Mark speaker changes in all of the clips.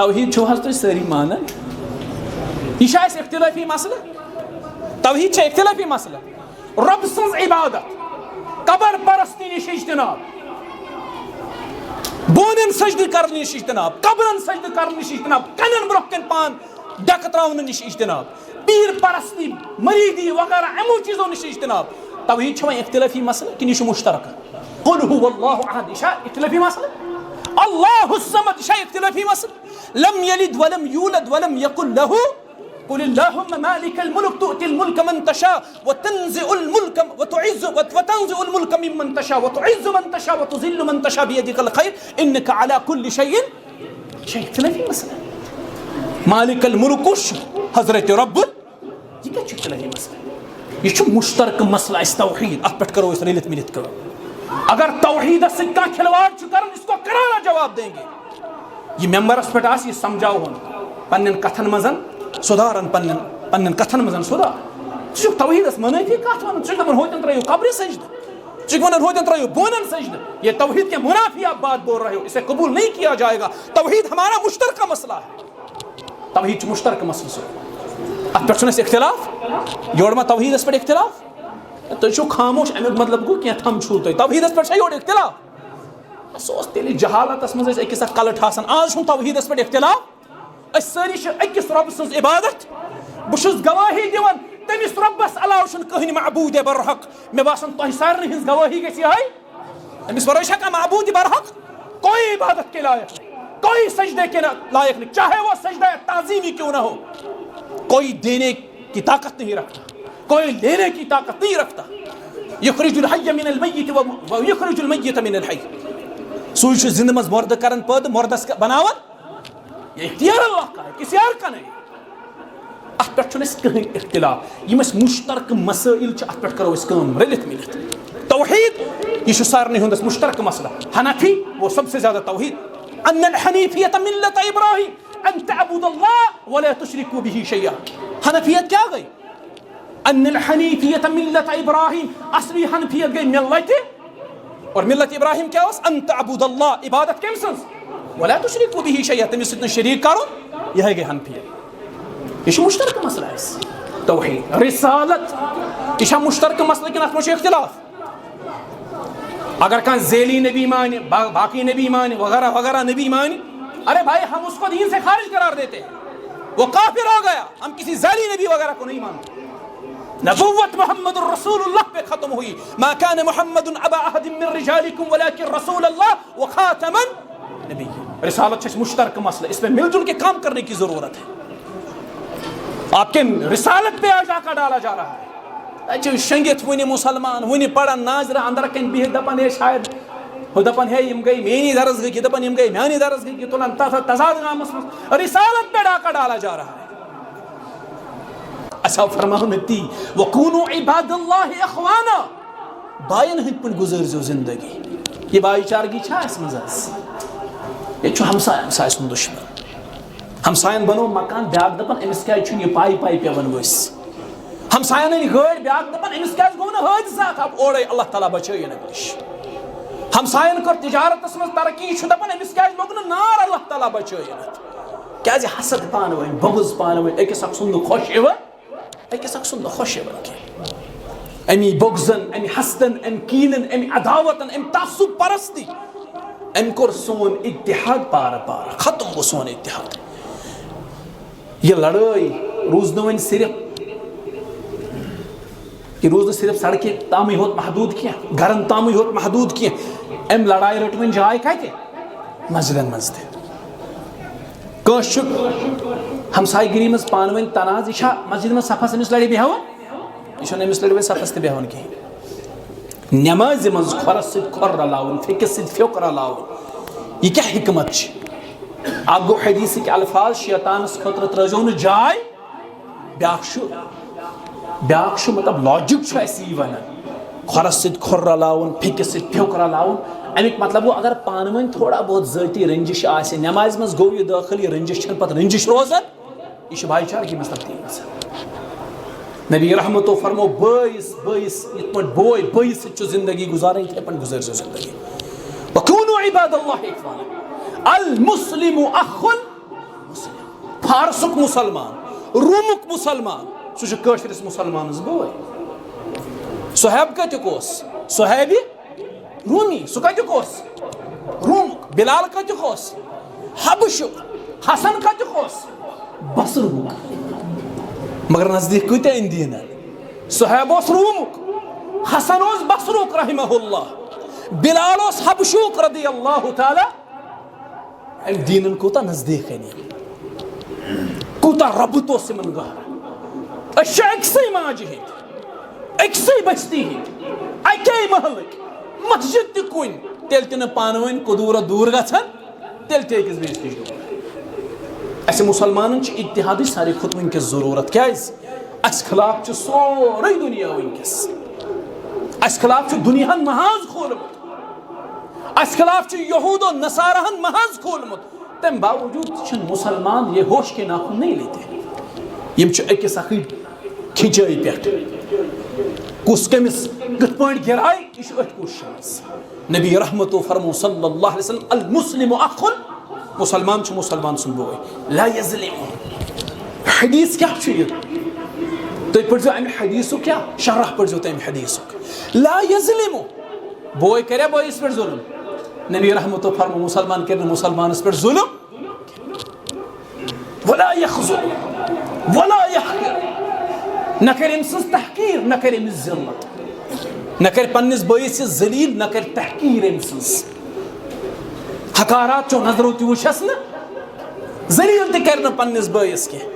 Speaker 1: توحید چھو حض تھی ساری مانن یہ اختلافی مسئلہ توحید اختلافی مسئلہ رب سنز عبادت قبر پرستی نش اجتناب بونن سجدہ کرنے نش اجتناب قبرن سجدہ کرنے نش اجتناب کنن برونہ کن پان ڈک تراون نش اجتناب پیر پرستی مریدی وغیرہ امو چیزوں نش اجتناب توحید چھو اختلافی مسئلہ کہ یہ مشترک قل هو اللہ احد یہ اختلافی مسئلہ اللہ الصمد یہ اختلافی مسئلہ لم یلد ولم یولد ولم یکن له قل اللهم مالك الملك تؤتي الملك من تشاء وتنزع الملك وتنزع الملك ممن تشاء وتعز من تشاء وتذل من تشاء بيدك الخير انك على كل شيء اختلافی مسئلہ مالک الملک حضرت رب یہ کیا اختلافی مسئلہ یہ مشترک مسئلہ اس توحید ات پہ کرو اس رلت ملت کرو اگر توحید سے کا کھلواڑ کرن اس کو کرانا جواب دیں گے یہ ممبرس پہ آس یہ سمجھاؤ پنن کتھن مزن سدھارن پنن کتھن مزن سدھار ثہ توحیدس منافی کت ون ثہ دپان ہوتن ترایو قبر سجدہ ثہ ونان ہوتن ترایو بونن سجدہ یہ توحید کے منافی آپ بات بول رہے ہو اسے قبول نہیں کیا جائے گا توحید ہمارا مشترکہ مسئلہ ہے توحید مشترکہ مسئلہ سے ات پہ اس اختلاف یور ما توحیدس پہ اختلاف تھی خاموش امیک مطلب گو کی تھم چھو تھی توحیدس پہ یور اختلاف سوس تیلی جہالتس مز اکس اک کلٹ آسان آج توحیدس پہ اختلاف اس ساری اکس رب سن عبادت بہس گواہی دیوان تمس ربس علاوہ کہین معبود برحق مے باسان تہ سارن ہز گواہی گژھِ یہے امس ورٲے چھا کانٛہہ معبود برحق کوئی عبادت کے لائق نہیں کوئی سجدے کے لائق نہیں چاہے وہ سجدہ تعظیمی کیوں نہ ہو کوئی دینے کی طاقت نہیں رکھتا کوئی لینے کی طاقت نہیں رکھتا یخرج الحی من المیت و یخرج المیت من الحی سوئی چھ زندہ مز مرد کرن پد مردس بناون یہ اختیار اللہ کا ہے کسی اور کا نہیں ات پہ کہیں اختلاف یم مشترک مسائل ات پہ کرو رلت ملت توحید یہ سارے ہندس مشترک مسئلہ حنفی وہ سب سے زیادہ توحید ان الحنیفیت ملت ابراہیم ان تعبد اللہ ولا تشرکوا به شیئا حنفیت کیا گئی ان الحنیفیت ملت ابراہیم اصلی حنفیت گئی ملت اور ملت ابراہیم کیا اس ان تعبد اللہ عبادت کم سنس ولا تشرکوا به شیئا تمس سۭتۍ شریک کرو یہ گئی حنفیت یہ مشترک مسئلہ ہے توحید رسالت یہ مشترک مسئلہ کن ات مجھ اختلاف اگر کان ذیلی نبی مانے باقی نبی مانے وغیرہ وغیرہ نبی مانے ارے بھائی ہم اس کو دین سے خارج قرار دیتے ہیں وہ کافر ہو گیا ہم کسی ذیلی نبی وغیرہ کو نہیں مانتے نبوت محمد رسول اللہ پہ ختم ہوئی ما كان محمد ابا احد من رجالكم ولكن رسول اللہ وخاتم نبی رسالت مشترک مسئلہ اس پہ مل جل کے کام کرنے کی ضرورت ہے آپ کے رسالت پہ آج آقا ڈالا جا رہا ہے شنگت ونی مسلمان ونی پڑھن ناظرہ اندر کن بہت دپان ہے شاید وہ دپان ہے یم گئی مینی درس گئی دپان یم گئی میانی درس گئی تلان تضاد گامس مز رسالت پہ ڈاکہ ڈالا جا رہا ہے اچھا فرماؤ نتی وَقُونُوا عِبَادَ اللَّهِ اَخْوَانَا بائن ہند پن گزر جو زندگی یہ بائی چارگی چھا اس مزاز یہ چھو ہمسائن سن دشمن ہمسائن بنو مکان بیاگ دپان امس کیا چھو یہ پائی پائی پیون ویس ہمسائن نے گاڑ بیاگ دپان امس کیا گو نا حادثات اب اوڑے اللہ تعالیٰ بچے نش ہمسائن کر تجارت مز ترقی چھو دپان امس کیا لوگ نا نار اللہ تعالیٰ بچے کیا حسد پان ون بغض پان ون اکس اک سند خوش یوان اکس اک سند خوش یوان کی امی بغضن امی حسدن امی کینن امی عداوتن امی تعصب پرستی ام کور سون اتحاد پارا پارا ختم گو سون اتحاد یہ لڑائی روز نو صرف کہ روز صرف سڑکیں تامی ہوت محدود کیا گھرن تامی ہوت محدود کیا ام لڑائی رٹون جائے کھاتے مسجدن مزدے کشک ہمسائی گری مز پانوین تناز یہ مسجد میں صفحہ سمس لڑی بیہون یہ نمس لڑی صفحہ سے بیہون کی نماز مز کھورس سید کھور رلاون فکر سید فکر رلاون یہ کیا حکمت چھ آپ گو حدیث کے الفاظ شیطانس خطر ترجون جائے بیاکھ مطلب لاجک ایسی ونان کھورس سید کھور رلاون فکر سید فکر رلاون امیک مطلب وہ اگر پانوین تھوڑا بہت ذاتی رنجش آسے نماز مز گو یہ داخل یہ رنجش چھن پت رنجش روزن یہ بھائی چارگی مز تبدیل نبی رحمت و فرمو بائیس اتمت بوئی بائیس چو زندگی گزاریں تھے پن گزر جو زندگی وَكُونُوا عِبَادَ اللَّهِ اِخْوَانًا الْمُسْلِمُ أَخٌ فارسک مسلمان رومک مسلمان سہ کٲشرس مسلمانس بوے صہیب کتیُک اوس صہیبی رومی سہ کتیُک اوس رومک بلال کتیُک اوس حبشُک حسن کتیُک اوس بصرہُک مگر نزدیک کۭتیاہ أنۍ دیٖنن صہیب اوس رومک حسن اوس بصرُک رحمہ اللہ بلال اوس حبشُک رضی اللہ تعالی أمۍ دیٖنن کوٗتاہ نزدیک أنۍ کوٗتاہ ربط اوس یِمن گہرٕ أسۍ چھِ أکسٕے ماجہِ ہٕنٛدۍ أکسٕے بستی ہٕنٛدۍ اَکے محلٕکۍ مسجد تہِ کُنہِ تیٚلہِ تہِ نہٕ پانہٕ ؤنۍ قدوٗرت دوٗر گژھان تیٚلہِ تہِ أکِس بیٚیِس نِش دوٗر اَسہِ مُسلمانن چھِ اِتِحادٕچ ساروی کھۄتہٕ وٕنکیٚس ضروٗرت کیٛازِ اَسہِ خٕلاف چھُ سورُے دُنیا وٕنکیٚس اَسہِ خٕلاف چھُ دُنیاہن محاذ کھوٗلمُت اَسہِ خٕلاف چھُ یہوٗد و نصاراہن محاذ کھوٗلمُت تَمہِ باوجوٗد تہِ چھِنہٕ مُسلمان یہ ہوش کے ناخن نہیں لیتے یِم چھِ أکِس اکھٕے کھِچٲے پٮ۪ٹھ کُس کٔمِس کِتھ پٲٹھۍ گِراے یہِ چھُ أتھۍ کوٗششہِ منٛز نبی رحمتو فرمو صلی اللہ علیہ وسلم المسلم اخن مسلمان چھُ مُسلمان سُنٛد بوے لا یظلم حدیث کیٛاہ چھُ یہِ تُہۍ پٔرزیو اَمہِ حدیثُک کیٛاہ شرح پٔرزیو تُہۍ اَمہِ حدیثُک لا یظلم بوے کَریا بٲیِس پٮ۪ٹھ ظُلم نبی رحمتو فرمو مُسلمان کَرِ نہٕ مُسلمانس پٮ۪ٹھ ظُلم ولا یخذل ولا یحقر نہ کَرِ أمۍ سٕنٛز تحقیٖر نہ کَرِ أمِس ذلت نہ کَرِ پننِس بٲیِس یہِ ذلیٖل نہ کَرِ تحقیٖر أمۍ سٕنٛز حقارات چو نظرو تہِ وٕچھس نہٕ ذلیٖل تہِ کَرِ نہٕ پننِس بٲیِس کینٛہہ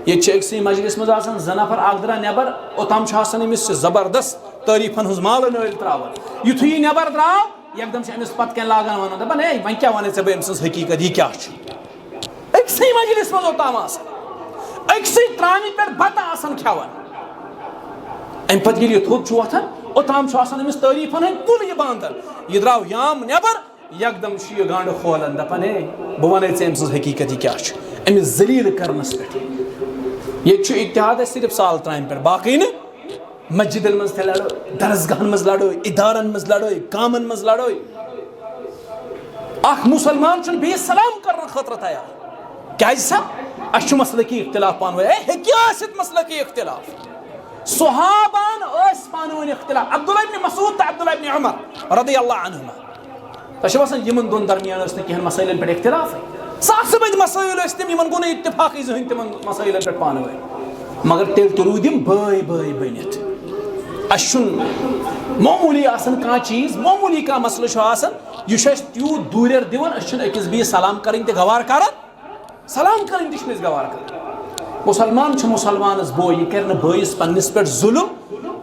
Speaker 1: ییٚتہِ چھِ أکسٕے مسجدس منٛز آسان زٕ نفر اکھ درٛاو نٮ۪بر اوٚتام چھُ آسان أمِس یہِ زبردست تعریٖفن ہٕنٛز مالہٕ نٲلۍ ترٛاوان یِتھُے یہِ نٮ۪بر درٛاو یکدم چھِ أمِس پتہٕ کٮ۪ن لاگان ونُن دپان ہے وۄنۍ کیٛاہ ونے ژےٚ بہٕ أمۍ سٕنٛز حقیٖقت یہِ کیٛاہ چھُ أکسٕے مجلس منٛز اوٚتام آسان أکسٕے ترامہِ پٮ۪ٹھ بتہٕ آسان کھٮ۪وان امہِ پتہٕ ییٚلہِ یہِ تھوٚد چھُ وۄتھان اوٚتام چھُ آسان أمِس تعریٖفن ہٕنٛدۍ کُل یہِ بانٛدان یہِ درٛاو یام نٮ۪بر یکدم چھُ یہِ گانٛڈٕ کھولان دپان ہے بہٕ ونے ژےٚ أمۍ سٕنٛز حقیٖقت یہِ کیٛاہ چھُ أمِس ذلیٖل کرنس پٮ۪ٹھ ییٚتہِ چھُ اِتحاد اَسہِ صرف سال ترامہِ پٮ۪ٹھ باقٕے نہٕ مسجدن منٛز تہِ لڑٲے درسگاہن منٛز لڑٲے ادارن منٛز لڑٲے گامن منٛز لڑٲے اکھ مُسلمان چھُنہٕ بیٚیِس سلام کرنہٕ خٲطرٕ تیار کیٛازِ سا اَسہِ چھُ مسلقی اختِلاف پانہٕ ؤنۍ ہیٚکہِ ٲسِتھ مسلقی اختِلاف صحابان ٲسۍ پانہٕ ؤنۍ اختِلاف عبداللہ ابن مسعود تہٕ عبداللہ ابن عمر رضی اللہ عنہما تۄہہِ چھُو باسان یِمن دۄن درمیان ٲسۍ نہٕ کینٛہہ مسٲیلن پٮ۪ٹھ اختِلافٕے ساسہٕ بٔدۍ مسٲیِل ٲسۍ تِم یِمن گوٚو نہٕ اتفاقٕے زٕہٕنۍ تِمن مسٲیلن پٮ۪ٹھ پانہٕ ؤنۍ مگر تیٚلہِ تہِ روٗدۍ یِم بٲے بٲے بٔنِتھ اَسہِ چھُنہٕ معموٗلی آسان کانٛہہ چیٖز معموٗلی کانٛہہ مسلہٕ چھُ آسان یہِ چھُ اَسہِ تیوٗت دوٗرٮ۪ر دِوان أسۍ چھِنہٕ أکِس بیٚیِس سلام کَرٕنۍ تہِ گوار کران سلام کَرٕنۍ تہِ چھِنہٕ أسۍ گوار کران مُسلمان چھُ مُسلمانس بوے یہِ کَرِ نہٕ بٲیِس پننِس پٮ۪ٹھ ظُلم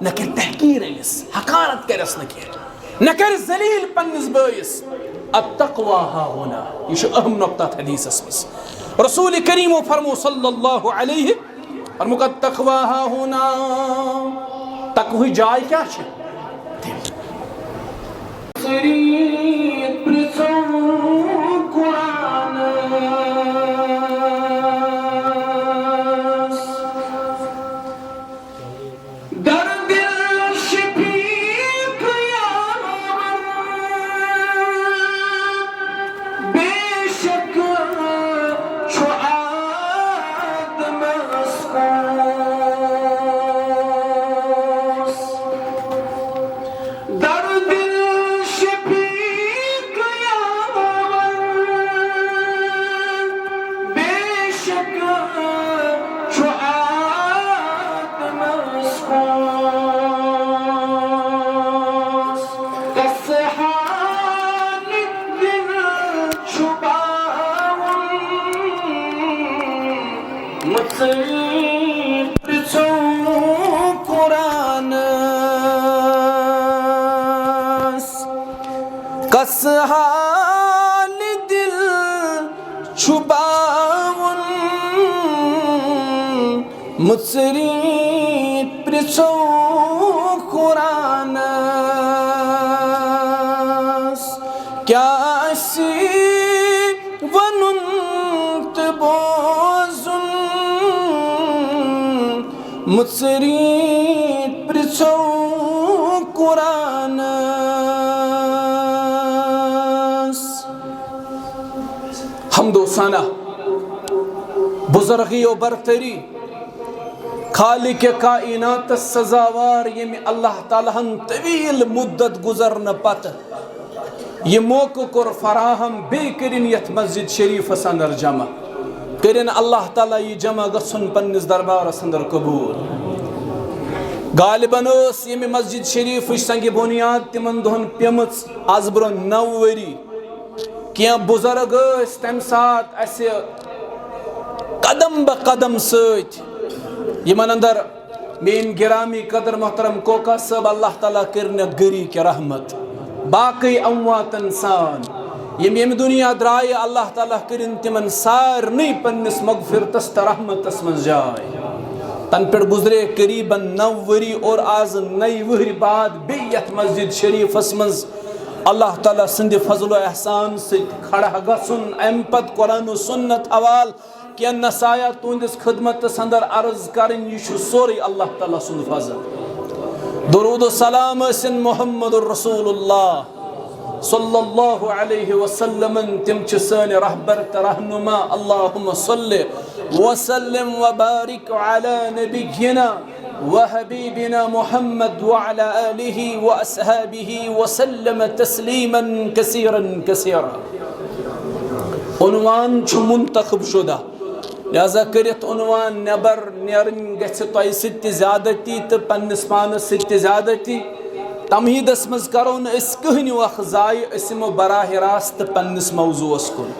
Speaker 1: نہ کَرِ تحقیٖر أمِس حقارت کَرٮ۪س نہٕ کینٛہہ نہ کَرِ ذلیٖل پننِس بٲیِس التقویٰ ہا ہونا یہِ چھُ اہم نۄقطہ اَتھ حدیٖثس منٛز رسوٗلِ کریٖمو فرمو صلی اللہ علیہ فرموُکھ التقویٰ ہا ہونا تقوہٕچ جاے کیٛاہ چھِ کس حال دل چھپاون مُژری پرژھو قرآنس کیٛاہ آسہِ ونُن تہٕ بوزُن مُژری پرژھو قرآنس حمد و ثنا بزرگی و برتری خالق کائنات سزاوار یم اللہ تعالیٰ ہن طویل مدت گزرن پتہ یہ موقع کور فراہم بے کرن یت مسجد شریف اندر جمع کرن اللہ تعالیٰ یہ جمع گژھن پنس دربارس اندر قبول غالباً اس یم مسجد شریف سنگ بنیاد تمن دہن پیمچ آز برو 9 وری کیا بزرگ اس تم سات اس قدم بہ قدم ست یمن اندر مین گرامی قدر محترم کوکا صاحب اللہ تعالیٰ کرن گری کے رحمت باقی امواتن سان یم دنیا درائے اللہ تعالیٰ کرن تمن سارنی پنس مغفرتس تہ رحمتس من جائے تن پہ گزرے قریباً 9 وری اور آز 9 وہر بعد بیت مسجد شریف مز اللہ تعالیٰ سند فضل و احسان ست کھڑا گھن ام پت قرآن و سنت حوال کیا نسایا تہندس خدمت اندر عرض کرن یہ سوری اللہ تعالیٰ سند فضل درود و سلام سن محمد الرسول اللہ صلی اللہ علیہ وسلم تم سن رہبر رہنما اللہم صلی وسلم وبارک علی نبینا وحبیبنا محمد وعلى آلہ واصحابہ وسلم تسلیما کثیرا کثیرا عنوان چھ منتخب شدہ لہذا کرت عنوان نبر نیرن گژھِ تۄہہِ سۭتۍ تہِ زیادتی تہٕ پننس پانس سۭتۍ تہِ زیادتی تمہیدس مز کرو نہٕ أسۍ کٕہٕنۍ وقت ضایع أسۍ یِمو براہ راست پننس موضوعس کُن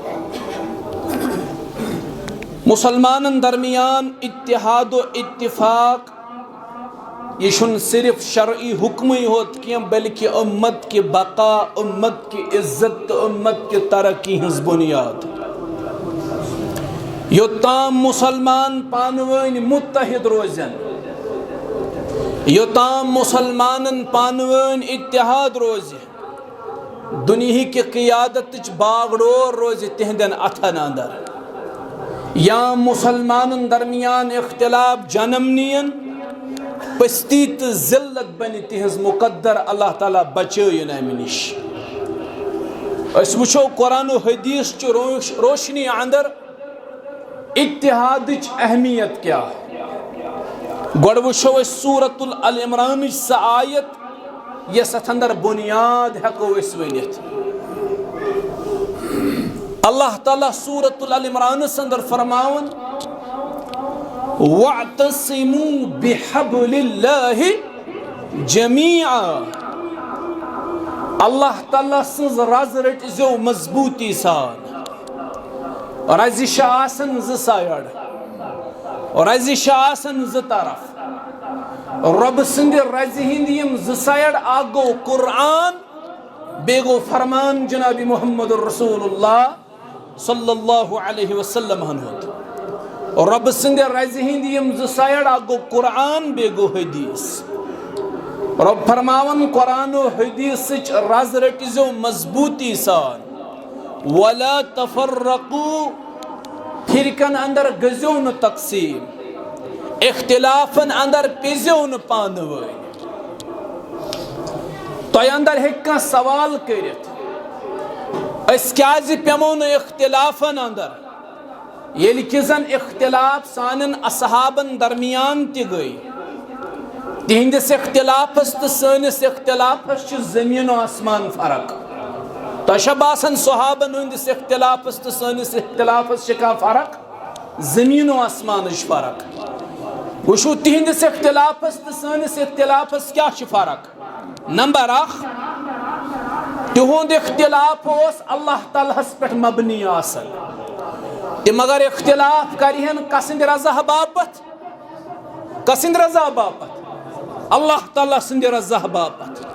Speaker 1: مسلمانن درمیان اتحاد و اتفاق یہ چھُنہٕ صرف شرعی حکمٕے ہوت کینٛہہ بلکہ امت کی بقا امت کی عزت تہٕ امت کی ترقی ہٕنٛز بنیاد یوتام مسلمان پانوین متحد روزن یوتام مسلمانن پانوین اتحاد روز دنیا کی قیادت باغ ڈور روز تہندن اتھن اندر یا مسلمانن درمیان اختلاف جنم نین پستی تو ذلت بنی تہذ مقدر اللہ تعالیٰ بچائن امہ نش اس وچھو قرآن و حدیث چ روشنی اندر اتحاد اہمیت کیا گوڑ وچھو اس سورۃ العمران سہ آیت یس اتھ اندر بنیاد ہیکو اس ونتھ اللہ تعالیٰ سورۃ العمران اندر فرماون وَاعْتَصِمُوا بِحَبْلِ اللَّهِ جَمِيعًا اللہ تعالیٰ سنز رز رٹزو مضبوطی سان رزش آسن ز سایڑ رزش آسن ز طرف رب سند رز ہند یم ز سایڑ آگو قرآن بیگو فرمان جناب محمد الرسول اللہ صلی اللہ علیہ وسلم ہنود رب سند رز ہند یم ز سایڑ آگو قرآن بیگو حدیث رب فرماون قرآن و حدیث رز رٹزو مضبوطی سان ولا تفرقوا پھرکن اندر گزیو نہ تقسیم اختلافن اندر پیزیو نہ پانوئی تو اندر ہکا سوال کرت اس کیازِ پیمو نہ اختلافن اندر ییٚلہِ کہِ زن اختلاف سانن اصحابن درمیان تہِ گئی تہندس اختلافس تو سٲنِس اختلافس چھ زمین و آسمان فرق تۄہہِ باسان صحابن ہندس اختلافس تو سٲنِس اختلافس چھ کانٛہہ فرق زمین و آسمانٕچ فرق وٕچھو تہندس اختلافس تو سٲنِس اختلافس کیاہ چھ فرق نمبر 1 تہنٛد اختلاف اوس اللہ تعالیٰ ہس پٮ۪ٹھ مبنی آسان تم اگر اختلاف کرہن کسند رضا باپت کسند رضا باپت اللہ تعالیٰ سند رضا باپت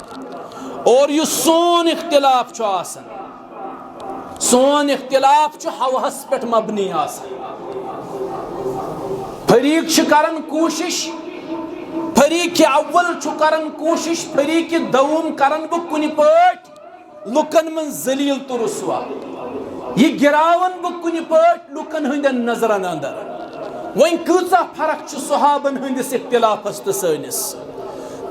Speaker 1: اور یہ سون اختلاف چھو آسان سون اختلاف چھو ہوہس پہ مبنی آسان فریق چھ کرن کوشش فریق اول چھ کرن کوشش فریق دوم کرن بہ کن پٲٹھۍ لکن من ذلیل تو رسوا یہ گراون بہ کن پٲٹھۍ لکن ہندن نظرن اندر وۄنۍ کۭژاہ فرق چھ صحابن ہندس اختلافس تو سٲنِس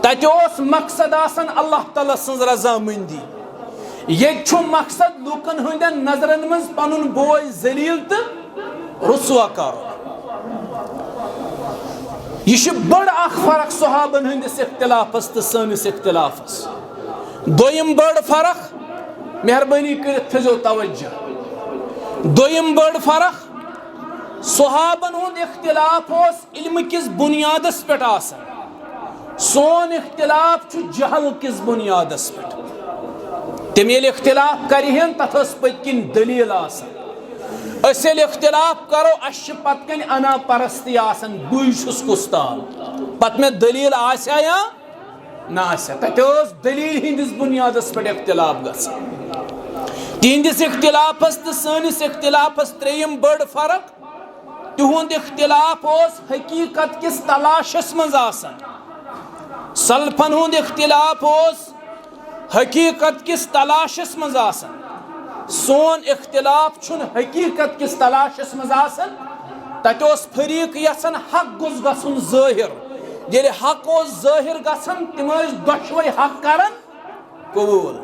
Speaker 1: تتہِ اوس مقصد آسان اللہ تعالیٰ سٕنٛز رضامندی ییٚتہِ چھُ مقصد لوٗکن ہٕنٛدٮ۪ن نظرن منٛز پنُن بوے ذلیل تہٕ رسوا کرُن یہ بڑ اخ فرق صحابن ہندس اختلافس تو سنس اختلافس دویم بڑ فرق مہربانی کرت تھزو توجہ دویم بڑ فرق صحابن ہند اختلاف اس علم کس بنیادس پہ آسان سون اختلاف چھ جہل کس بنیادس پہ تم یل اختلاف کرہن تتھ پت کن دلیل آسان اس یل اختلاف کرو اس پت کن انا پرستی آسان بوئی چھس کستان پت میں دلیل آسیا یا نہ آسیا تتھ دلیل ہندس بنیادس پہ اختلاف گژھان تہندس اختلافس تو سنس اختلافس تریم بڑ فرق تہند اختلاف اس حقیقت کس تلاشس مز آسان سلفن ہند اختلاف اس حقیقت کس تلاشس مز آسان سون اختلاف چھن حقیقت کس تلاشس مز آسان تت اس فریق یسن حق گوس گژھن ظاہر ییٚلہِ حق اوس ظٲہِر گژھان تِم ٲسۍ دۄشوے حق کران قبوٗل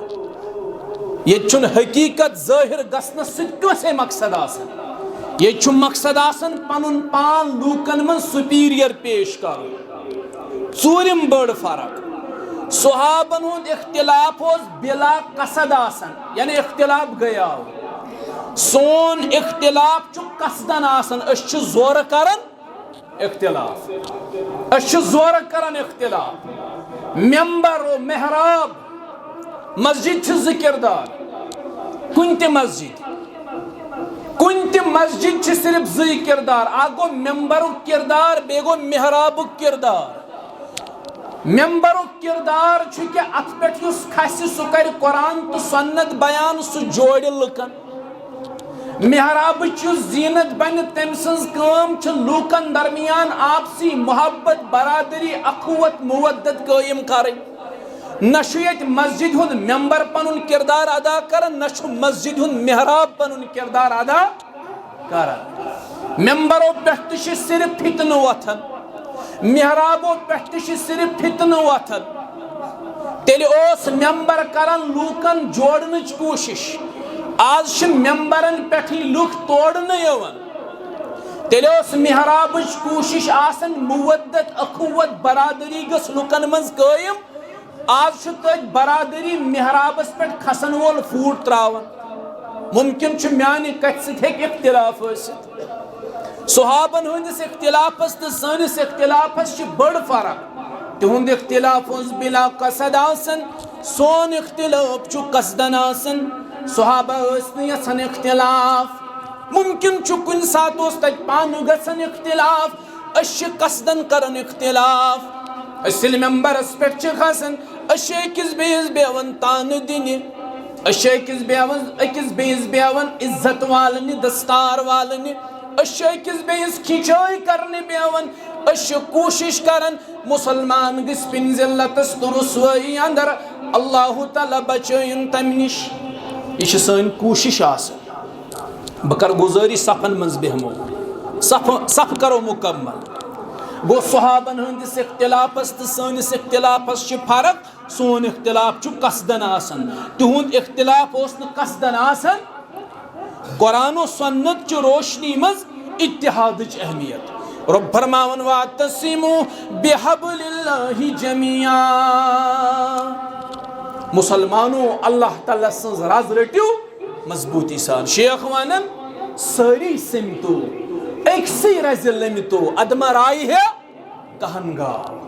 Speaker 1: ییٚتہِ چھُنہٕ حقیٖقت ظٲہِر گژھنس سۭتۍ کٲنٛسے مقصد آسان ییٚتہِ چھُ مقصد آسان پنُن پان لوٗکن منٛز سُپیٖریَر پیش کرُن ژوٗرِم بٔڑ فرق صحابن ہُنٛد اختلاف اوس بلا قصد آسان یعنی اختلاف گٔیاو سون اختلاف چھُ قصدن آسان أسۍ چھِ زورٕ کران اختلاف أسۍ چھِ زورٕ کران اختلاف ممبر و محراب مسجد چھِ زٕ کِردار کُنہِ تہِ مسجد چھِ صرف زٕے کِردار اکھ گوٚو ممبرُک کِردار بیٚیہِ گوٚو محرابُک کِردار ممبرُک کِردار چھُ کہِ اتھ پٮ۪ٹھ یُس کھسہِ سُہ کرِ قرآن تہٕ سنت بیان سُہ جوڑِ لُکن محرابٕچ یُس زیٖنت بنہِ تٔمۍ سٕنٛز کٲم چھِ لوٗکن درمیان آپسی محبت برادری اخوت مودت قٲیِم کرٕنۍ نہ چھُ ییٚتہِ مسجد ہُنٛد ممبر پنُن کردار ادا کران نہ چھُ مسجد ہُنٛد محراب پنُن کردار ادا کران ممبرو پٮ۪ٹھ تہِ چھِ صرف فتنہٕ وۄتھان محرابو پٮ۪ٹھ تہِ چھِ صرف فتنہٕ وۄتھان تیٚلہِ اوس ممبر کران لوٗکن جوڑنٕچ کوٗشش آز چھِ ممبرن پٮ۪ٹھٕے لُکھ تورنہٕ یِوان تیٚلہِ اوس محرابٕچ کوٗشش آسان مودت اخوت برادری گٔژھ لُکن منٛز قٲیِم آز چھُ تٔتھۍ برادری محرابس پٮ۪ٹھ کھسن وول فوٹ تراوان ممکن چھُ میانہِ کتھِ سۭتۍ ہیٚکہِ اختلاف ٲسِتھ صحابن ہٕنٛدِس اختلافس تہٕ سٲنِس اختلافس چھِ بٔڑ فرق تِہُنٛد اختلاف اوس بلا قصد آسان سون اختلاف چھُ قصدن آسان صحابہ ٲسۍ نہٕ یژھان اختلاف ممکن چھُ کُنہِ ساتہٕ اوس تتہِ پانہٕ گژھان اختلاف أسۍ چھِ قصدن کران اختلاف أسۍ ییٚلہِ ممبرس پٮ۪ٹھ چھِ کھسان أسۍ چھِ أکِس بیٚیِس بیٚہوان تانہٕ دِنہِ أسۍ چھِ أکِس بیٚیِس بیٚہوان عزت والنہِ دستار والنہِ أسۍ چھِ أکِس بیٚیِس کھِچٲے کرنہِ بیٚہوان أسۍ چھِ کوٗشش کران مُسلمان گٔژھۍ پِنہِ ذلتس تہٕ رُسوٲیی اندر اللہ تعالیٰ بچٲیِن تمہِ نِش یہ چھِ سٲنۍ کوٗشش آسان بہٕ کرٕ گُزٲرِش صفن منٛز بیٚہمو صف کرو مُکمل گوٚو صحابن ہٕنٛدِس اختلافس تہٕ سٲنِس اختلافس چھِ فرق سون اختلاف چھُ قصدن آسان تِہُنٛد اختلاف اوس نہٕ قصدن آسان قرآن و سنت چہِ روشنی منٛز اتحادٕچ اہمیت رب فرماوان واعتصموا بحبل اللہ جمیعا مسلمانو اللہ تعالیٰ سٕنٛز رز رٔٹِو مضبوٗطی سان شیخ ونان سٲری سمتو أکسٕے رزِ لٔمِتو عدمہ رایہِ ہے کہن گاو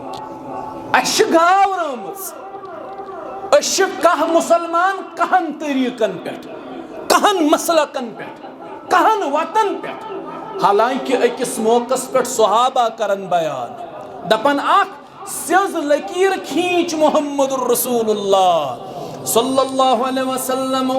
Speaker 1: اَسہِ چھِ گاو رٲمٕژ أسۍ چھِ کانٛہہ مُسلمان کہن طریٖقن پٮ۪ٹھ کہن مسلکن پٮ۪ٹھ کہن وتن پٮ۪ٹھ حالانکہ أکِس موقعس پٮ۪ٹھ صحابہ کرن بیان دپان اکھ سیٚز لکیٖر کھیٖنچ محمد الرسول اللہ صلی اللہ علیہ وسلم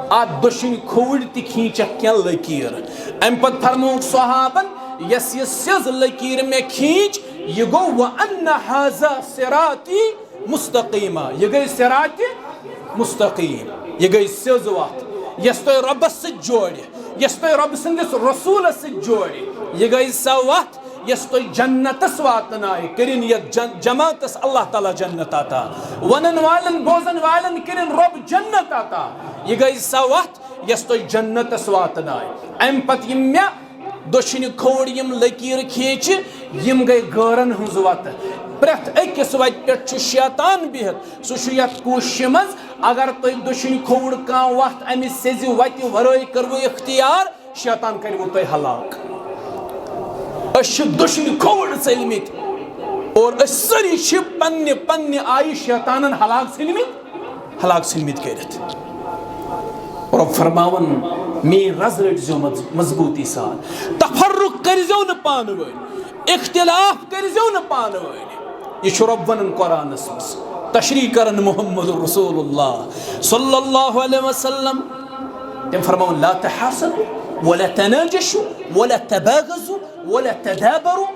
Speaker 1: اتھ دۄشنہِ کھوٚوٕرۍ تہِ کھیٖنچکھ کینٛہہ لکیٖر امہِ پتہٕ فرمووُکھ صحابن یۄس یہِ سیٚز لکیٖر مےٚ کھیٖنچ یہِ گوٚو وَأَنَّ هَذَا صِرَاطِی مُسْتَقِیٖمًا یہِ گٔے صِراطِ مُستقیٖم یہِ گٔے سیٚز وتھ یۄس تۄہہِ رۄبس سۭتۍ جوڑِ یۄس تۄہہِ رۄبہٕ سٕنٛدِس رسوٗلس سۭتۍ جوڑِ یہِ گٔے سۄ وتھ یۄس تۄہہِ جنتس واتنایہِ کٔرِنۍ یتھ جماعتس اللہ تعالیٰ جنت عطا ونن والٮ۪ن بوزن والٮ۪ن کٔرِنۍ رۄب جنت عطا یہِ گٔے سۄ وتھ یۄس تۄہہِ جنتس واتنایہِ امہِ پتہٕ یِم مےٚ دشن کھوڑ یم لکیر کھینچ یم گئی غورن ہنز وت پریت اکس وت پہ شیطان بہت سہ یت کوشش مز اگر تھی دشن کھوڑ کان وت امس سیز وت ورٲے کرو اختیار شیطان کرو تہ ہلاک اس دشن کھوڑ ژٔلمٕتۍ اور سٲری چھِ پننہِ پننہِ آیہِ شیطانن ہلاک ژھٕنمٕتۍ کٔرِتھ رب فرماون مین رز رٹزو مضبوطی سان تفرق کرزو نہ پانہٕ ؤنۍ اختلاف کرزو نہ پانہٕ ؤنۍ یہ چھُ رب ونان قرآنس مز تشریح کرن محمد رسول اللہ صلی اللہ علیہ وسلم تم فرماون لا تحاسدوا ولا تناجشوا ولا تباغضوا ولا تدابروا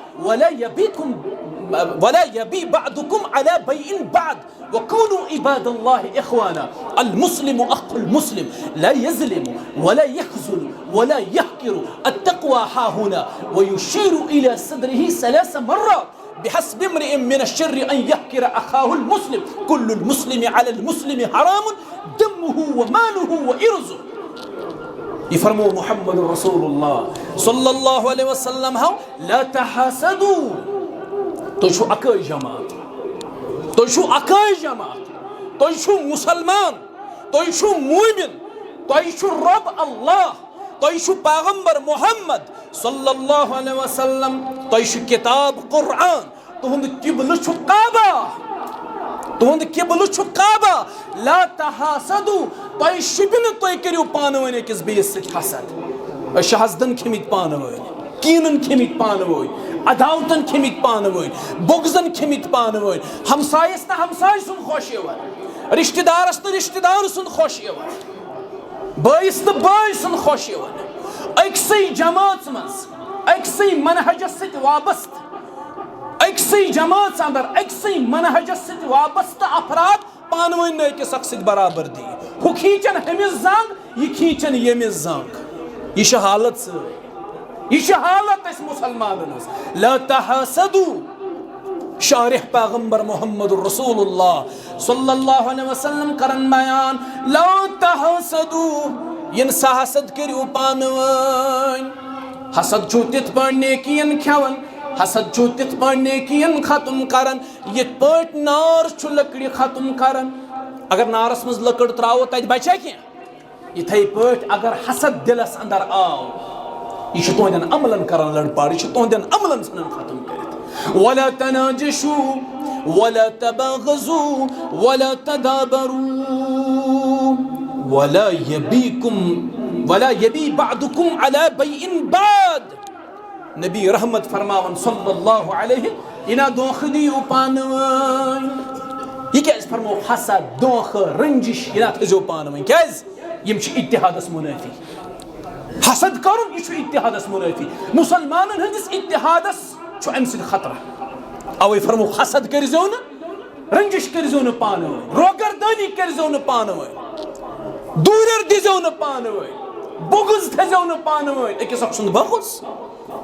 Speaker 1: ولا يبي بعضكم على بيع بعض وكونوا عباد الله إخوانا المسلم أخو المسلم لا يظلم ولا يخذل ولا يحقر التقوى ها هنا ويشير إلى صدره 3 مرات بحسب امرئ من الشر أن يحقر أخاه المسلم كل المسلم على المسلم حرام دمه وماله وإرزه يفرمو محمد رسول الله صلى الله عليه وسلم لا تحاسدوا تو اکائی جماعت تو مسلمان تو مومن تو رب اللہ تو پیغمبر محمد صلی اللہ علیہ وسلم تو کتاب قرآن تہند قبل چھُ کعبہ لا تحاسدوا تو شبن تو کریو پانوین اکس بیس ست حسد حسدن کھمت پانوین کینن کھمت پانوین عداوتن کھمت پانوین بغضن کھمت پانوین ہمسایس نہ ہمسائے سن خوش یوان رشتہ دارس نہ رشتہ دار سن خوش یوان بٲیس نہ بٲے سن خوش یوان أکسٕے جماعت مز أکسٕے منہجس ست وابست أکسٕے جماعت اندر أکسٕے منہجس ست وابست افراد پانوین نہ أکس اکھ ست برابر دی ہُہ کھینچن ہمس زنگ یہ کھینچن یمس زنگ یہ حالت سۭتۍ یہ حالت اس مسلمانن لا تحاسدوا شارح پیغمبر محمد رسول اللہ صلی اللہ علیہ وسلم کرن بیان لا تحاسدوا ین سا حسد کریو پانوین حسد چھو تت پٲٹھۍ نیکین کھیون حسد چھو تت پٲٹھۍ نیکین ختم کرن یت پٲٹھۍ نار چھُ لکڑِ ختم کرن اگر نارس مز لکڑ تراو تتہِ بچا کینٛہہ یتھے پٲٹھۍ اگر حسد دلس اندر آو یہ چھُ تُہندٮ۪ن عملن کران لڑ پاڑ یہ چھُ تُہندٮ۪ن عملن ژھٕنان ختم کٔرِتھ ولا تناجشوا ولا تباغضوا ولا تدابروا ولا يبي بعضكم على بيع بعض نبی رحمت فرماون صلی اللہ علیہ انا دونکھ دیو پانوین یہ کیاز فرمو حسد دونکھ رنجش انا تھزو پانوین کیاز یم چھ اتحادس منافی حسد کرن یہ اتحادس منافی مسلمانن ہندس اتحادس ام سد خطرہ اوے فرمو حسد کرزو نا رنجش کرزو نا پانوین روگردانی کرزو نا پانوین دورر دیزو نا پانوین بغض تھزو نا پانوین اکس اکھ سند بغض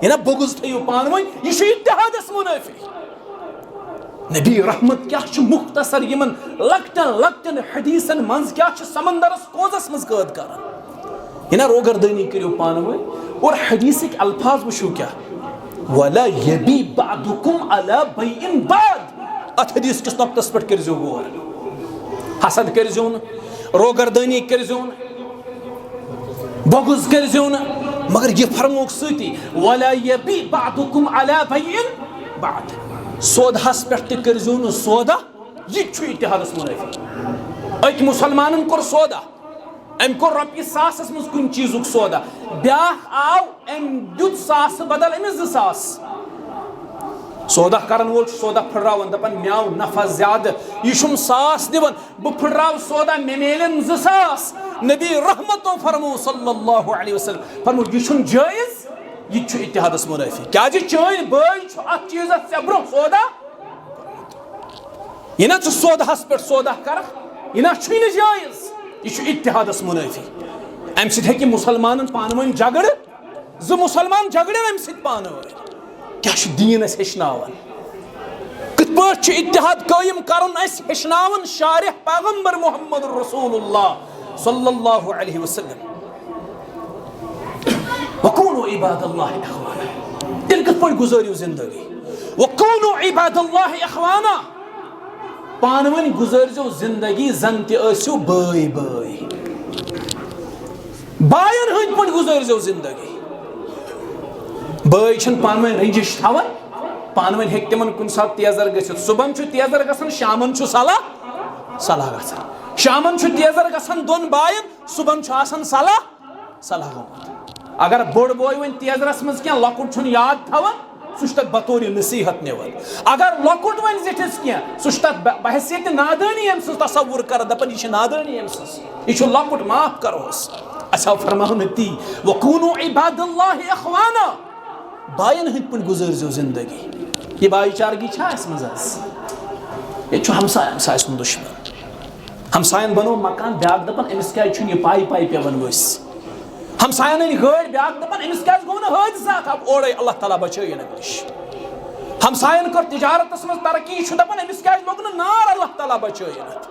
Speaker 1: یہ نا بغض تھیو پانوین یہ اتحادس منافی نبی رحمت کیا چھ مختصر یمن لکٹن لکٹن حدیثن منز کیا چھ سمندرس کوزس مز قید کران یہ نا روگردانی کریو پانوین اور حدیثک الفاظ وشو کیا ولا يبي بعضكم على بيع بعض ات حدیث کس نقطس پٹ کرزو غور حسد کرزو نا روگردانی کرزو نا بغض کرزو نا مگر یہ فرموک ستی ولا يبي بعضكم على بيع بعض سودا ہس پٹ کرزو نا سودا یہ چھ اتحادس منافی اک مسلمانن کور سودا ام کور رۄپیہِ ساسس منٛز کُنہِ چیٖزُک سودا بیٛاکھ آو أمۍ دیُت ساسہٕ بدل أمِس 2 ساس سودا کرن وول چھُ سودا پھٕٹراوان دپان مےٚ آو نفع زیادٕ یہِ چھُم 1 ساس دِوان بہٕ پھٕٹراو سودا مےٚ میلن 2 ساس نبی رحمتو فرمو صلی اللہ علیہ وسلم فرمو یہِ چھُنہٕ جٲیز یہِ چھُ اتحادس منافی کیازِ چٲنۍ بٲے چھُ اتھ چیٖزس ژےٚ برونٛہہ سودا یہِ نا ژٕ سوداہس پٮ۪ٹھ سودا کرکھ یہِ نا چھُے نہٕ جٲیز یہ اتحادس منافی ام سۭتۍ ہیٚکہِ مسلمانن پانوٲنۍ جگڑ 2 مسلمان جگڑن ام سۭتۍ پانوٲنۍ کیاہ چھُ دیٖن اسہِ ہیٚچھناوان کِتھ پٲٹھۍ چھُ اتحاد قٲیِم کرُن اسہِ ہیٚچھناوان شارح پیغمبر محمد رسول اللہ صلی اللہ علیہ وسلم وکونوا عباد اللہ اخوانا. تیل کت پٲٹھۍ گُزٲرِو زندگی. وَکوٗنُوا عباد اللہ اخوانا. پانہٕ ؤنۍ گُزٲرۍزیو زندگی زن تہِ ٲسِو بٲے بٲے. بایَن ہٕنٛدۍ پٲٹھۍ گُزٲرۍزیو زندگی. بٲے چھِنہٕ پانہٕ ؤنۍ رٔنجِش تھاوان. پانہٕ ؤنۍ ہیٚکہِ تِمن کُنہِ ساتہٕ تیزر گٔژھِتھ. صبحن چھُ تیزر گژھان, شامن چھُ صلح گژھان. شامن چھُ تیزر گژھان دۄن باین, صبحن چھُ آسان صلح گوٚمُت. اگر بوٚڑ بوے وۄنۍ تیزرس منٛز کینٛہہ لۄکُٹ چھُنہٕ یاد تھاوان, سُہ چھُ تتھ بطورِ نصیحت نِوان. اگر لۄکُٹ وۄنۍ زِٹھِس کینٛہہ, سُہ چھُ تتھ بحثیتہِ نادٲنی أمۍ سٕنٛز تصوُر کران, دپان یہِ چھِ نادٲنی أمۍ سٕنٛز, یہِ چھُ لۄکُٹ, معاف کروس. اَسہِ آو فرماونہٕ تی وَکوٗنُوا عِباد اللہِ اخوانا. بایَن ہٕنٛدۍ پٲٹھۍ گُزٲرۍزیو زندگی. یہ بھائی چارگی چھا اس منٛز حظ؟ ییٚتہِ چھُ ہمساے سُنٛد دُشمن. ہمساین بنوو مکان, بیاکھ دپان أمِس کیازِ چھُنہٕ یہِ پاے پیوان ؤسۍ. ہمساین أنۍ گٲڑۍ, بیاکھ دپان أمِس کیازِ گوٚو نہٕ حٲدثات, اورے اللہ تعالیٰ بچٲیِن اَمہِ نِش. ہمساین کٔر تجارتس منٛز ترقی, یہِ چھُ دپان أمِس کیازِ لوٚگ نہٕ نار, اللہ تعالیٰ بچٲیِن اَتھ.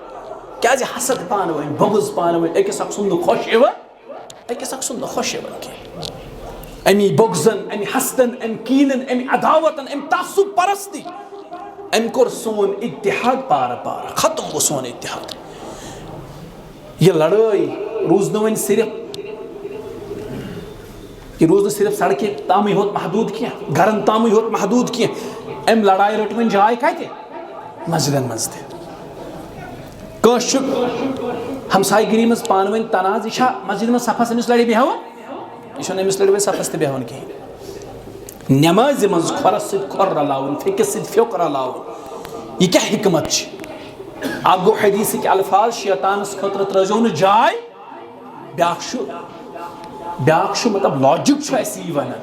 Speaker 1: کیازِ حسد پانہٕ ؤنۍ, بغض پانہٕ ؤنۍ, أکِس اکھ سُنٛد نہٕ خۄش یِوان, أکِس اکھ سُنٛد نہٕ خۄش یِوان کینٛہہ. اَمی بغضن, اَمہِ حسدن, اَمہِ کیٖنن, اَمہِ عداوتن, اَمہِ تعصب پرستی, أمۍ کوٚر سون اتحاد پارٕ پارٕ, ختم گوٚو سون اتحاد. یہ لڑٲے روٗز نہٕ وۄنۍ صرف سڑکہِ تامٕے ہوت محدوٗد کینٛہہ, گرن تامٕے ہوت محدوٗد کینٛہہ. أمۍ لڑایہِ رٔٹ وۄنۍ جاے کتہِ, مسجدن منٛز تہِ. کٲنٛسہِ چھُ ہمسایہِ گِری منٛز پانہٕ ؤنۍ تناز, یہِ چھا مسجدِ منٛز صفس أمِس لڑِ بیٚہوان, یہِ چھُنہٕ أمِس لڑِ وۄنۍ صفس تہِ بیٚہوان کِہیٖنۍ. نٮ۪مازِ منٛز کھۄرس سۭتۍ کھۄر رلاوُن, پھیٚکِس سۭتۍ پھیوٚک رلاوُن, یہِ کیٛاہ حکمت چھِ؟ اکھ گوٚو حدیثٕکۍ الفاظ, شیطانس خٲطرٕ ترٲوزیو نہٕ جاے. بیاکھ چھُ مطلب لاجِک چھُ اَسہِ یی ونان,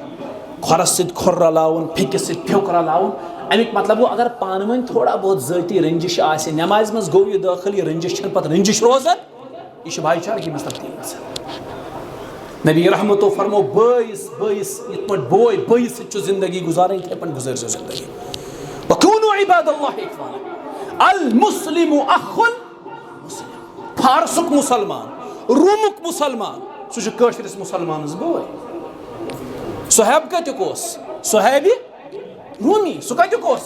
Speaker 1: کھۄرس سۭتۍ کھۄر رلاوُن, پھیٚکِس سۭتۍ پھیوٚک رلاوُن. امیُک مطلب گوٚو اگر پانہٕ ؤنۍ تھوڑا بہت ذٲتی رٔنجِش آسہِ, نٮ۪مازِ منٛز گوٚو یہِ دٲخل, یہِ رٔنجِش چھنہٕ پتہٕ رٔنجِش روزان, یہِ چھِ بھایی چارگی منٛز تبدیٖل گژھان. نبی رحمتو فرمو بٲیِس یِتھ پٲٹھۍ بوے بٲیِس سۭتۍ چھُ زندگی گُزارٕنۍ, یِتھَے پٲٹھۍ گُزٲرۍزیو زندگی. وَکوٗنُوا عِباد اللہِ اخوانا. المسلم اخُ المسلم. فارسُک مُسلمان, روٗمُک مُسلمان, سُہ چھُ کٲشرِس مُسلمانس بوے. صہیب کتیُک اوس, صہیبہِ روٗمی, سُہ کتیُک اوس,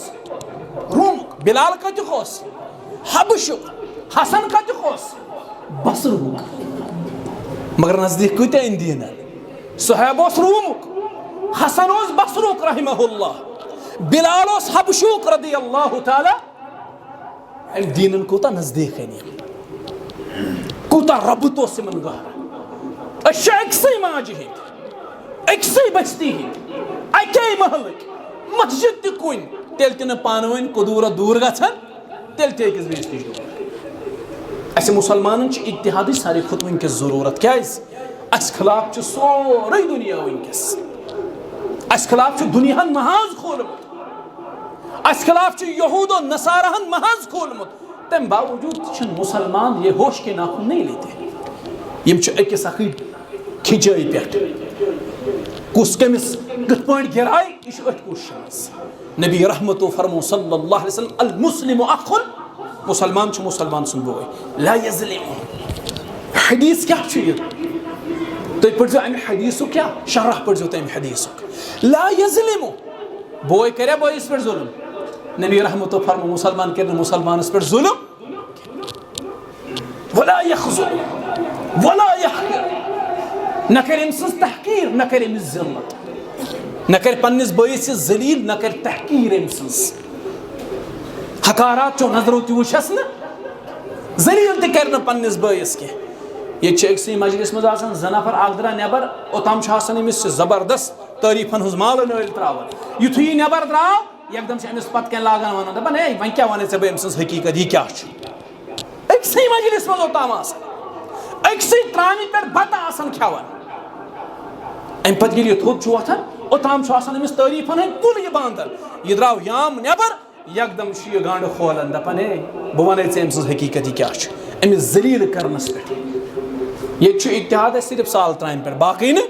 Speaker 1: روٗمُک. بِلال کتیُک اوس, حبشُک. حسن کتیُک اوس, بصرہُک. مگر نزدیٖک کۭتیاہ أنۍ دیٖنن. صہیب اوس روٗمُک, حسن اوس بصرُک رحمہ اللہ, بِلال اوس حبشُک رضی اللہ تعالیٰ. أمۍ دیٖنن کوٗتاہ نزدیٖک أنۍ, کوٗتاہ ربط اوس یِمن گہرٕ. أسۍ چھِ أکسٕے ماجہِ ہٕنٛدۍ, أکسٕے بستی ہٕنٛدۍ, اَکے محلٕکۍ, مسجد تہِ کُنہِ, تیٚلہِ تہِ نہٕ پانہٕ ؤنۍ قدوٗرت دوٗر گژھان, تیٚلہِ تہِ أکِس بیٚیِس نِش دوٗر. اَسہِ مُسلمانن چھِ اتحادٕچ ساروی کھۄتہٕ وٕنکیٚس ضروٗرت. کیازِ اَسہِ خلاف چھُ سورُے دُنیا وٕنکیٚس, اَسہِ خلاف چھُ دُنیاہن محاذ کھوٗلمُت, اَسہِ خلاف چھُ یہوٗد و نصاراہن محاذ کھوٗلمُت. تَمہِ باوجوٗد تہِ چھِنہٕ مُسلمان یہ ہوش کے ناخُن نہیں لیتے. یِم چھِ أکِس اکھٕے کھِچٲے پٮ۪ٹھ, کُس کٔمِس کِتھ پٲٹھۍ گِراے, یہِ چھُ أتھۍ کوٗششہِ منٛز. نبی رحمتو فرمو صلی اللہ علیہ وسلم المسلم اخُ, مسلمان چھُ مُسلمان سُنٛد بوے. لا یظلم. حدیث کیٛاہ چھُ یہِ, تُہۍ پٔرزیو اَمہِ حدیثُک کیٛاہ شرح پٔرزیو تُہۍ اَمہِ حدیثُک. لا یظلم, بوے کریا بٲیِس پٮ۪ٹھ ظُلم, نبی رحمتو فرمو مُسلمان کرِ نہٕ مُسلمانس پٮ۪ٹھ ظُلم. ولا یخذل ولا یحقر, نہ کرِ أمۍ سٕنٛز تحقیٖر, نہ کرِ أمِس ذلت, نہ کرِ پننِس بٲیِس یہِ ذلیٖل, نہ کرِ تحقیٖر أمۍ سٕنٛز. حقارات چو نظرو تہِ وٕچھس نہٕ, ذلیٖل تہِ کرِ نہٕ پننِس بٲیِس کینٛہہ. ییٚتہِ چھِ أکسٕے مسجدس منٛز آسان زٕ نفر, اکھ درٛاو نٮ۪بر, اوٚتام چھُ آسان أمِس زبردست تعریٖفن ہٕنٛز مالہٕ نٲلۍ تراوان. یِتھُے یہِ نٮ۪بر درٛاو, یکدم چھِ أمِس پتہٕ کٮ۪ن لاگان ونُن, دپان ہے وۄنۍ کیٛاہ ونے ژےٚ بہٕ أمۍ سٕنٛز حقیٖقت, یہِ کیٛاہ چھُ. أکسٕے مجلس منٛز اوٚتام آسان, أکسٕے ترامہِ پٮ۪ٹھ بتہٕ آسان کھٮ۪وان. اَمہِ پتہٕ ییٚلہِ یہِ تھوٚد چھُ وۄتھان, اوٚتام چھُ آسان أمِس تعریٖفن ہٕنٛدۍ کُل یہِ بانٛدان. یہِ درٛاو یام نٮ۪بر, یکدم چھُ یہِ گانٛڈٕ کھولان, دپان ہے بہٕ ونے ژےٚ أمۍ سٕنٛز حقیٖقت, یہِ کیٛاہ چھُ, أمِس ذلیٖل کرنس پٮ۪ٹھ. ییٚتہِ چھُ اتحاد اَسہِ صرف سال ترامہِ پٮ۪ٹھ, باقٕے نہٕ.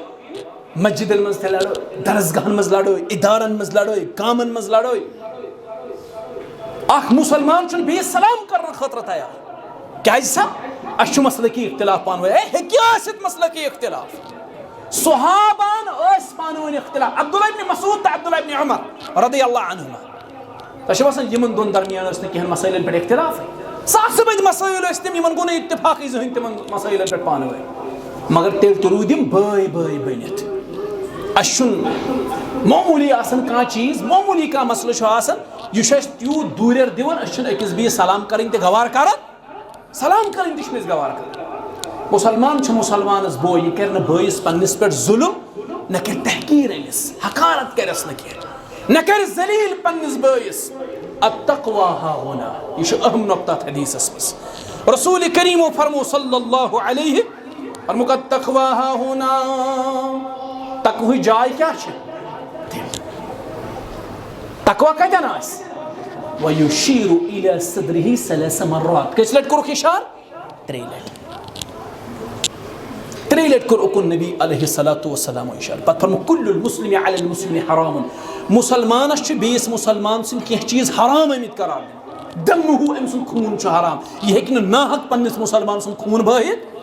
Speaker 1: مسجدن منٛز تہِ لڑٲے, درسگاہن منٛز لڑٲے, ادارن منٛز لڑٲے, گامن منٛز لڑٲے. اکھ مُسلمان چھُنہٕ بیٚیِس سلام کرنہٕ خٲطرٕ تیار. کیازِ سا, اَسہِ چھُ مسلقی اختلاف پانہٕ ؤنۍ. ہے ہیٚکہِ ٲسِتھ مسلقی اختلاف, صحابان اس پانون اختلاف عبداللہ ابن مسعود تو عبداللہ ابن عمر رضی اللہ عنہما تشو باسان یمن دون درمیان اس نے کہن مسائل پر اختلاف ہے ساس بد مسائل اس تم یمن گون اتفاق زہن تم مسائل پر پانون مگر تیل ترودیم بھائی بھائی بنت اشن معمولی آسن کان چیز معمولی کا مسئلہ چھ آسن یہ چھ تیوت دوریر دیون اشن اکس بیس سلام کریں تے گوار کرن سلام کریں تے چھنس گوار کرن مسلمان چھ مسلمانس بو یہ کرن بھائیس پنس پہ ظلم نہ کر تحقیر امس حقارت کرس نہ کر ذلیل پنس بھائیس التقوی ها هنا یہ اہم نقطہ حدیث اس رسول کریم فرمو صلی اللہ علیہ فرمو التقوی ها هنا تقوی جائے کیا چھ تقوی کتن آس ویشیر الى صدره ثلاث مرات کس لٹ کرو اشار تری لٹ کرو اکن نبی علیہ الصلوۃ والسلام اشار پتہ فرمو کل المسلم علی المسلم حرام مسلمانس چھ بیس مسلمان سن کی چیز حرام امت قرار دمہ ام سن خون چھ حرام یہ ہیکہ نہ ناحق پنس مسلمان سن خون بہت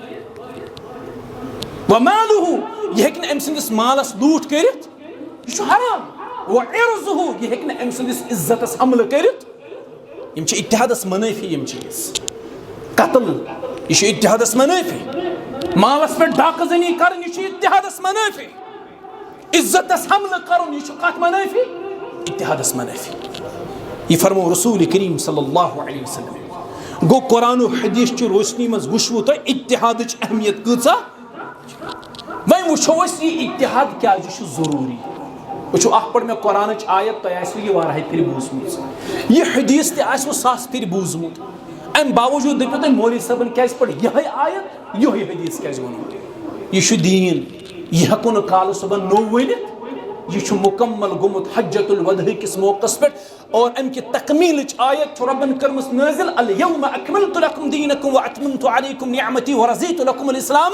Speaker 1: ومالہ یہ ہیکہ نہ ام سندس مالس لوٹ کرت یہ چھ حرام وعرضه یہ ہیکہ نہ ام سندس عزتس حملہ کرت یم چھ اتحادس منافی یم چیز قتل یہ چھ اتحادس منافی مالس پہ ڈاکہ زنی کرن یہ چھ اتحادس منافی عزتس حملہ کرن یہ چھ کت منافی اتحادس منافی یہ فرمو رسول کریم صلی اللہ علیہ وسلم گو قرآن و حدیث چھ روشنی مز وشو تو اتحادچ اہمیت کۭژاہ وۄنۍ وٕچھو أسۍ یہ اتحاد کیازِ چھُ ضروٗری وٕچھو اکھ پٔر مےٚ قرآنٕچ آیت تۄہہِ آسوٕ یہِ واریاہہِ پھِرِ بوٗزمٕژ یہِ حدیث تہِ آسوٕ ساس پھِرِ بوٗزمُت امہِ باوجوٗد دٔپِو تُہۍ مولوی صٲبن کیازِ پٔر یِہے آیت یِہے حدیث کیازِ ووٚنمُت یہِ چھُ دیٖن یہِ ہٮ۪کو نہٕ کالہٕ صُبحن نوٚو ؤنِتھ یہ چھُ مکمل گوٚمُت حجت الوداع کِس موقعس پٮ۪ٹھ اور امہِ کہِ تکمیٖلٕچ آیت چھُ رۄبن کٔرمٕژ نٲزِل الیوم اکملت لکم دیٖنکم واتممت علیکم نعمتی ورضیت لکم الاسلام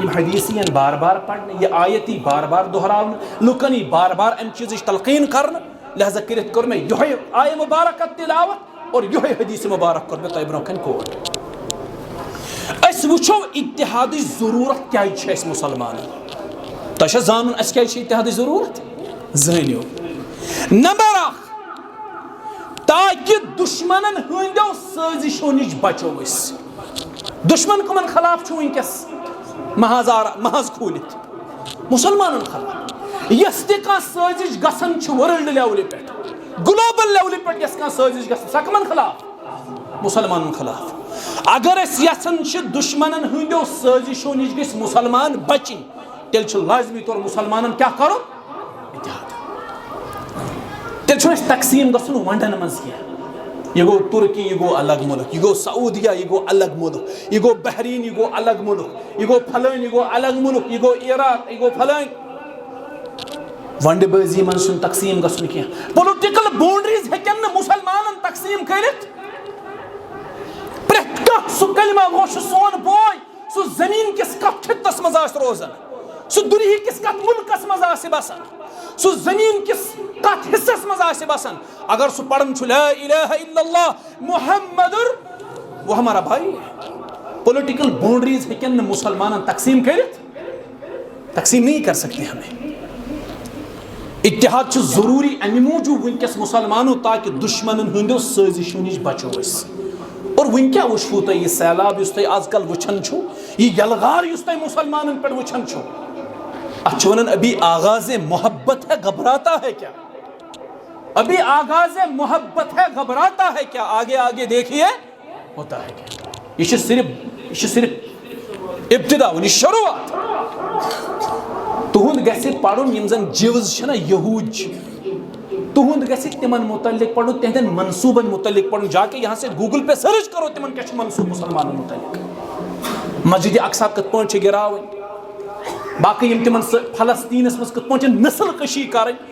Speaker 1: یم حدیث ین بار بار پڑھنے یہ آیتی بار بار دہراؤن لکن یہ بار بار ام چیزچ تلقین کرنا لہذا کرت کر میں یہ آیہ مبارکت تلاوت اور یہ حدیث مبارک کر میں تۄہہِ برونٛہہ کنہِ کوٹ اس وچھو اتحادٕچ ضروٗرت کیازِ چھِ اسہِ مسلمانن تۄہہِ چھا زانُن اسہِ کیازِ چھِ اتحادٕچ ضروٗرت زٲنِو نمبر اکھ تاکہ دشمنن ہٕنٛدیو سٲزِشو نِش بچو أسۍ دشمن کمن خلاف چھُ وٕنکیٚس محاذ کھولت مسلمانن خلاف یس تہِ کانٛہہ سٲزِش گژھان چھِ ورلڈ لیولہِ پٮ۪ٹھ گلوبل لیولہِ پٮ۪ٹھ یس کانٛہہ سٲزِش گژھان سۄ کمن خلاف مسلمانن خلاف اگر أسۍ یژھان چھِ دشمنن ہٕنٛدیو سٲزِشو نِش گژھِ مسلمان بچِنۍ تیٚلہِ چھُ لازمی طور مسلمانن کیاہ کرُن اتحاد تیٚلہِ چھُنہٕ اَسہِ تقسیٖم گژھُن وَنڈن منٛز کینٛہہ یہ گو ترکی یہ گو الگ ملک یہ گو سعودیہ یہ گو الگ ملک یہ گو بحرین یہ گو الگ ملک یہ گو پھلٲنۍ یہ گو الگ ملک یہ گو عراق یہ گو پھلٲنۍ ونڈ بٲزی من چھُنہٕ تقسیٖم گژھُن کینٛہہ پُلٹِکل باونڈریز ہیٚکن نہٕ مسلمانن تقسیٖم کٔرِتھ پرٛٮ۪تھ کانٛہہ سُہ کلمہ گوٚو چھُ سون بوے سُہ زمیٖن کِس کتھ خطس منٛز آسہِ روزان سُہ دُنہی کِس کتھ ملکس منٛز آسہِ بسان سُہ زمیٖن کِس کتھ حصس منٛز آسہِ بسان اگر سُہ پڑھن چھُ لا الہ الا اللہ محمد وہ ہمارا بھائی پولیٹیکل باؤنڈریز ہیکن نہ مسلمانن تقسیم کرت تقسیم نہیں کر سکتے ہمیں اتحاد چھُ ضروری امی موجوب ونکس مسلمانوں تاکہ دشمنن ہندو سازشو نش بچو اس اور ون کیا وچھو تُہۍ یہ سیلاب یُس تُہۍ آز کل وچھان چھو یہ یلغار یُس تُہۍ مسلمانن پہ وچھان چھو اتھ چھِ ونان ابھی آغاز محبت ہے گھبراتا ہے کیا ابھی آغاز محبت ہے گھبراتا ہے کیا آگے آگے دیکھیے ہوتا ہے کیا یہ صرف ابتدا ونی شروعات تہند گژھِ پڑھن یم زن جیوز چھنا یہود تہند گژھِ تمن متعلق پڑھن تہندین منصوبن متعلق پڑھن جا کے یہاں سے گوگل پہ سرچ کرو تمن کیا منصوب مسلمانن متعلق مسجد اقصا کت پٲٹھۍ چھِ گراوٕنۍ باقی یم تمن فلسطینس مز کت پٲٹھۍ نسل کشی کرٕنۍ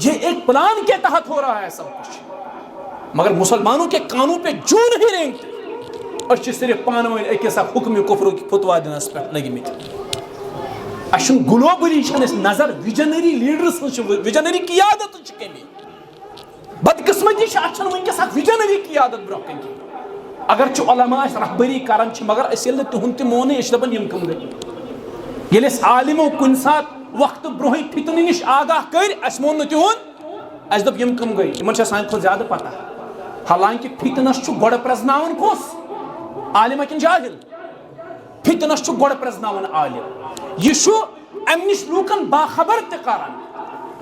Speaker 1: یہ ایک پلان کے تحت ہو رہا ہے سب کچھ مگر مسلمانوں کے کانوں پہ جو نہیں رینگتے اس صرف پانوین ایک سا حکم کفر کی فتوا دنس پہ لگی مت اشن گلوبلی اس نظر ویژنری لیڈرس ویژنری قیادت کمی بدقسمتی اچھن ونکس ویژنری قیادت برو کن اگر علماء رہبری کران مگر اس تہد تہ مونے اس دپان یم کم گئی ییٚلہِ أسۍ عالمو کُنہِ ساتہٕ وقتہٕ برونٛہٕے فتنہٕ نِش آگاہ کٔرۍ اَسہِ مون نہٕ تِہُنٛد اَسہِ دوٚپ یِم کٕم گٔے یِمن چھےٚ سانہِ کھۄتہٕ زیادٕ پتہ حالانکہِ فتنس چھُ گۄڈٕ پرٛزناوان کُس عالِم کِنہٕ جاہِل فتنس چھُ گۄڈٕ پرٛزناوان عالِم یہِ چھُ اَمہِ نِش لوٗکن باخبر تہِ کران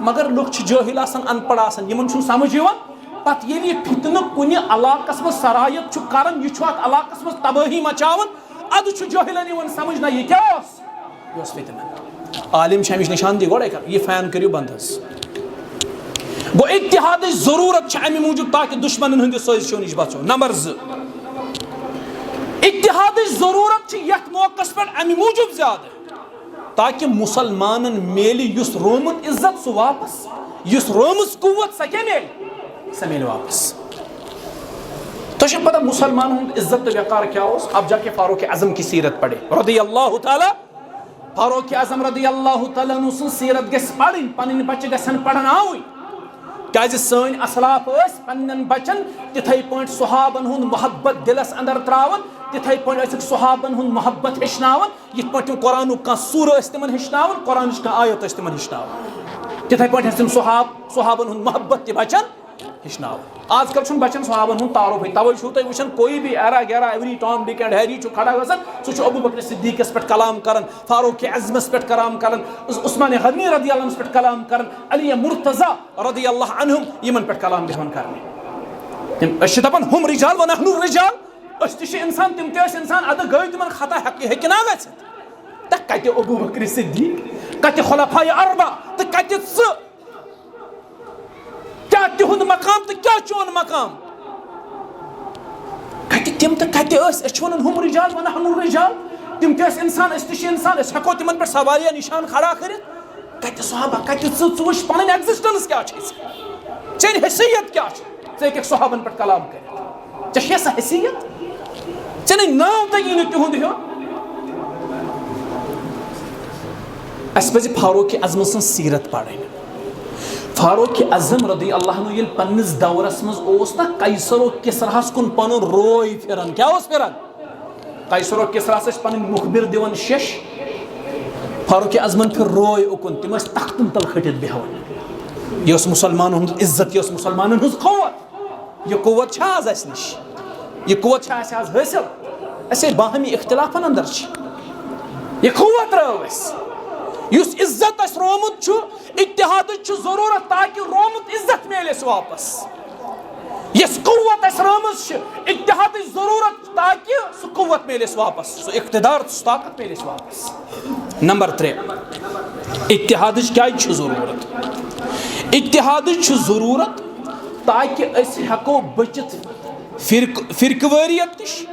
Speaker 1: مگر لُکھ چھِ جٲہِل آسان ان پڑھ آسان یِمن چھُنہٕ سمجھ یِوان پتہٕ ییٚلہِ یہِ فتنہٕ کُنہِ علاقس منٛز سرایت چھُ کران یہِ چھُ اتھ علاقس منٛز تبٲہی مچاوان ادٕ چھُ جٲہِلن یِوان سمجھ نہ یہِ کیٛاہ اوس یہِ اوس فتنہٕ عالِم چھِ امِچ نشاندہی گۄڈے کران یہِ فین کٔرِو بنٛد حظ گوٚو اتحادٕچ ضروٗرت چھِ امہِ موٗجوٗب تاکہِ دُشمنن ہٕنٛدِس سٲزِشو نِش بچو نمبر 2 اتحادٕچ ضروٗرت چھِ یتھ موقعس پٮ۪ٹھ امہِ موٗجوٗب زیادٕ تاکہِ مُسلمانن میلہِ یُس رومُت عزت سُہ واپس یُس رومٕژ قوت سۄ کیٛاہ میلہِ سۄ میلہِ واپس تۄہہِ چھو پتہ مسلمانن ہُنٛد عزت تہٕ وقار کیٛاہ اوس اب جا کے فاروق اعظم کی سیرت پڑے رضی اللہ تعالیٰ فاروق اعظم رضی اللہ تعالیٰ عنہ سٕنٛز سیرت گژھِ پرٕنۍ پنٕنۍ بچہِ گژھن پرناوٕنۍ کیازِ سٲنۍ اسلاف ٲسۍ پننٮ۪ن بچن تِتھے پٲٹھۍ صحابن ہُنٛد محبت دلس اندر تراوان تِتھے پٲٹھۍ ٲسِکھ صحابن ہُنٛد محبت ہیٚچھناوان یِتھ پٲٹھۍ تِم قرآنُک کانٛہہ سوٗرٕ ٲسۍ تِمن ہیٚچھناوان قرآنٕچ کانٛہہ آیت ٲسۍ تِمن ہیٚچھناوان تِتھے پٲٹھۍ ٲسۍ تِم صحابن ہُنٛد محبت تہِ بچن ہیٚچھناوان آز کل چھُنہٕ بچن صحابن ہُنٛد تعارُفٕے توے چھُو تُہۍ وٕچھان کوئی بھی ایرا گیرا every Tom Dick and Harry چھُ کھڑا گژھان سُہ چھُ ابوٗ بکر صدیٖقس پٮ۪ٹھ کلام کران فاروق اعظمس پٮ۪ٹھ کلام کران عثمان غنی رضی اللہ عنہس پٮ۪ٹھ کلام کران علی مرتضیٰ رضی اللہ عنہم یِمن پٮ۪ٹھ کلام بیٚہوان کرنہِ أسۍ چھِ دپان ہُم رِجال ونحنو رِجال أسۍ تہِ چھِ انسان تِم تہِ ٲسۍ انسان ادٕ گٔے تِمن خطا ہیٚکہِ نا گٔژھِتھ تہٕ کتہِ ابوٗ بکر صدیٖق کتہِ خلفاء اربع تہٕ کتہِ ژٕ کیٛاہ تِہُنٛد مقام تہٕ کیٛاہ چون مقام کتہِ تِم تہٕ کتہِ ٲسۍ أسۍ چھِ ونان ہُم رِجال ونحنو رِجال تِم تہِ ٲسۍ انسان أسۍ تہِ چھِ انسان أسۍ ہیٚکو تِمن پٮ۪ٹھ سوالیہ نِشان کھڑا کٔرِتھ کتہِ صحابہ کتہِ ژٕ وٕچھ پنٕنۍ ایگزسٹنس کیٛاہ چھِ ژےٚ حیثیت کیٛاہ چھِ ژٕ ہیٚککھ صحابن پٮ۪ٹھ کلام کٔرِتھ ژےٚ چھے سۄ حیثیت ژےٚ نَے ناو تہِ یی نہٕ تِہُنٛد ہیوٚن اَسہِ پزِ فاروق اعظم سٕنٛز سیرت پرٕنۍ فاروق اعظم رضی اللہ عنہ ییٚلہِ پننِس دورس منٛز اوس نا قیصر و کسراہس کُن پنُن روے پھران کیٛاہ اوس پھران قیصر و کسراہس ٲسۍ پنٕنۍ مُخبر دِوان شیٚش فاروق اعظمن پھِر روے اُکُن تِم ٲسۍ تختن تل کھٔٹِتھ بیٚہوان یہِ اوس مُسلمانن ہُنٛد عزت یہِ اوس مُسلمانن ہٕنٛز قوت یہِ قوت چھا آز اسہِ نِش یہِ قوت چھا اسہِ آز حٲصِل اسے باہمی اختلافن اندر چھِ یہِ قوت رٲو اسہِ یُس عزت اسہِ رومُت چھُ اتحادٕچ چھِ ضروٗرت تاکہِ رومُت عزت میلہِ اسہِ واپس یۄس قوت اسہِ رٲمٕژ چھِ اتحادٕچ ضروٗرت تاکہِ سُہ قوت میلہِ اسہِ واپس سُہ اقتدار تہٕ سُہ طاقت میلہِ اسہِ واپس نمبر 3 اتحادٕچ کیازِ چھِ ضروٗرت اتحادٕچ چھِ ضروٗرت تاکہِ أسۍ ہیٚکو بٔچِتھ فرقہٕ وٲریت نِش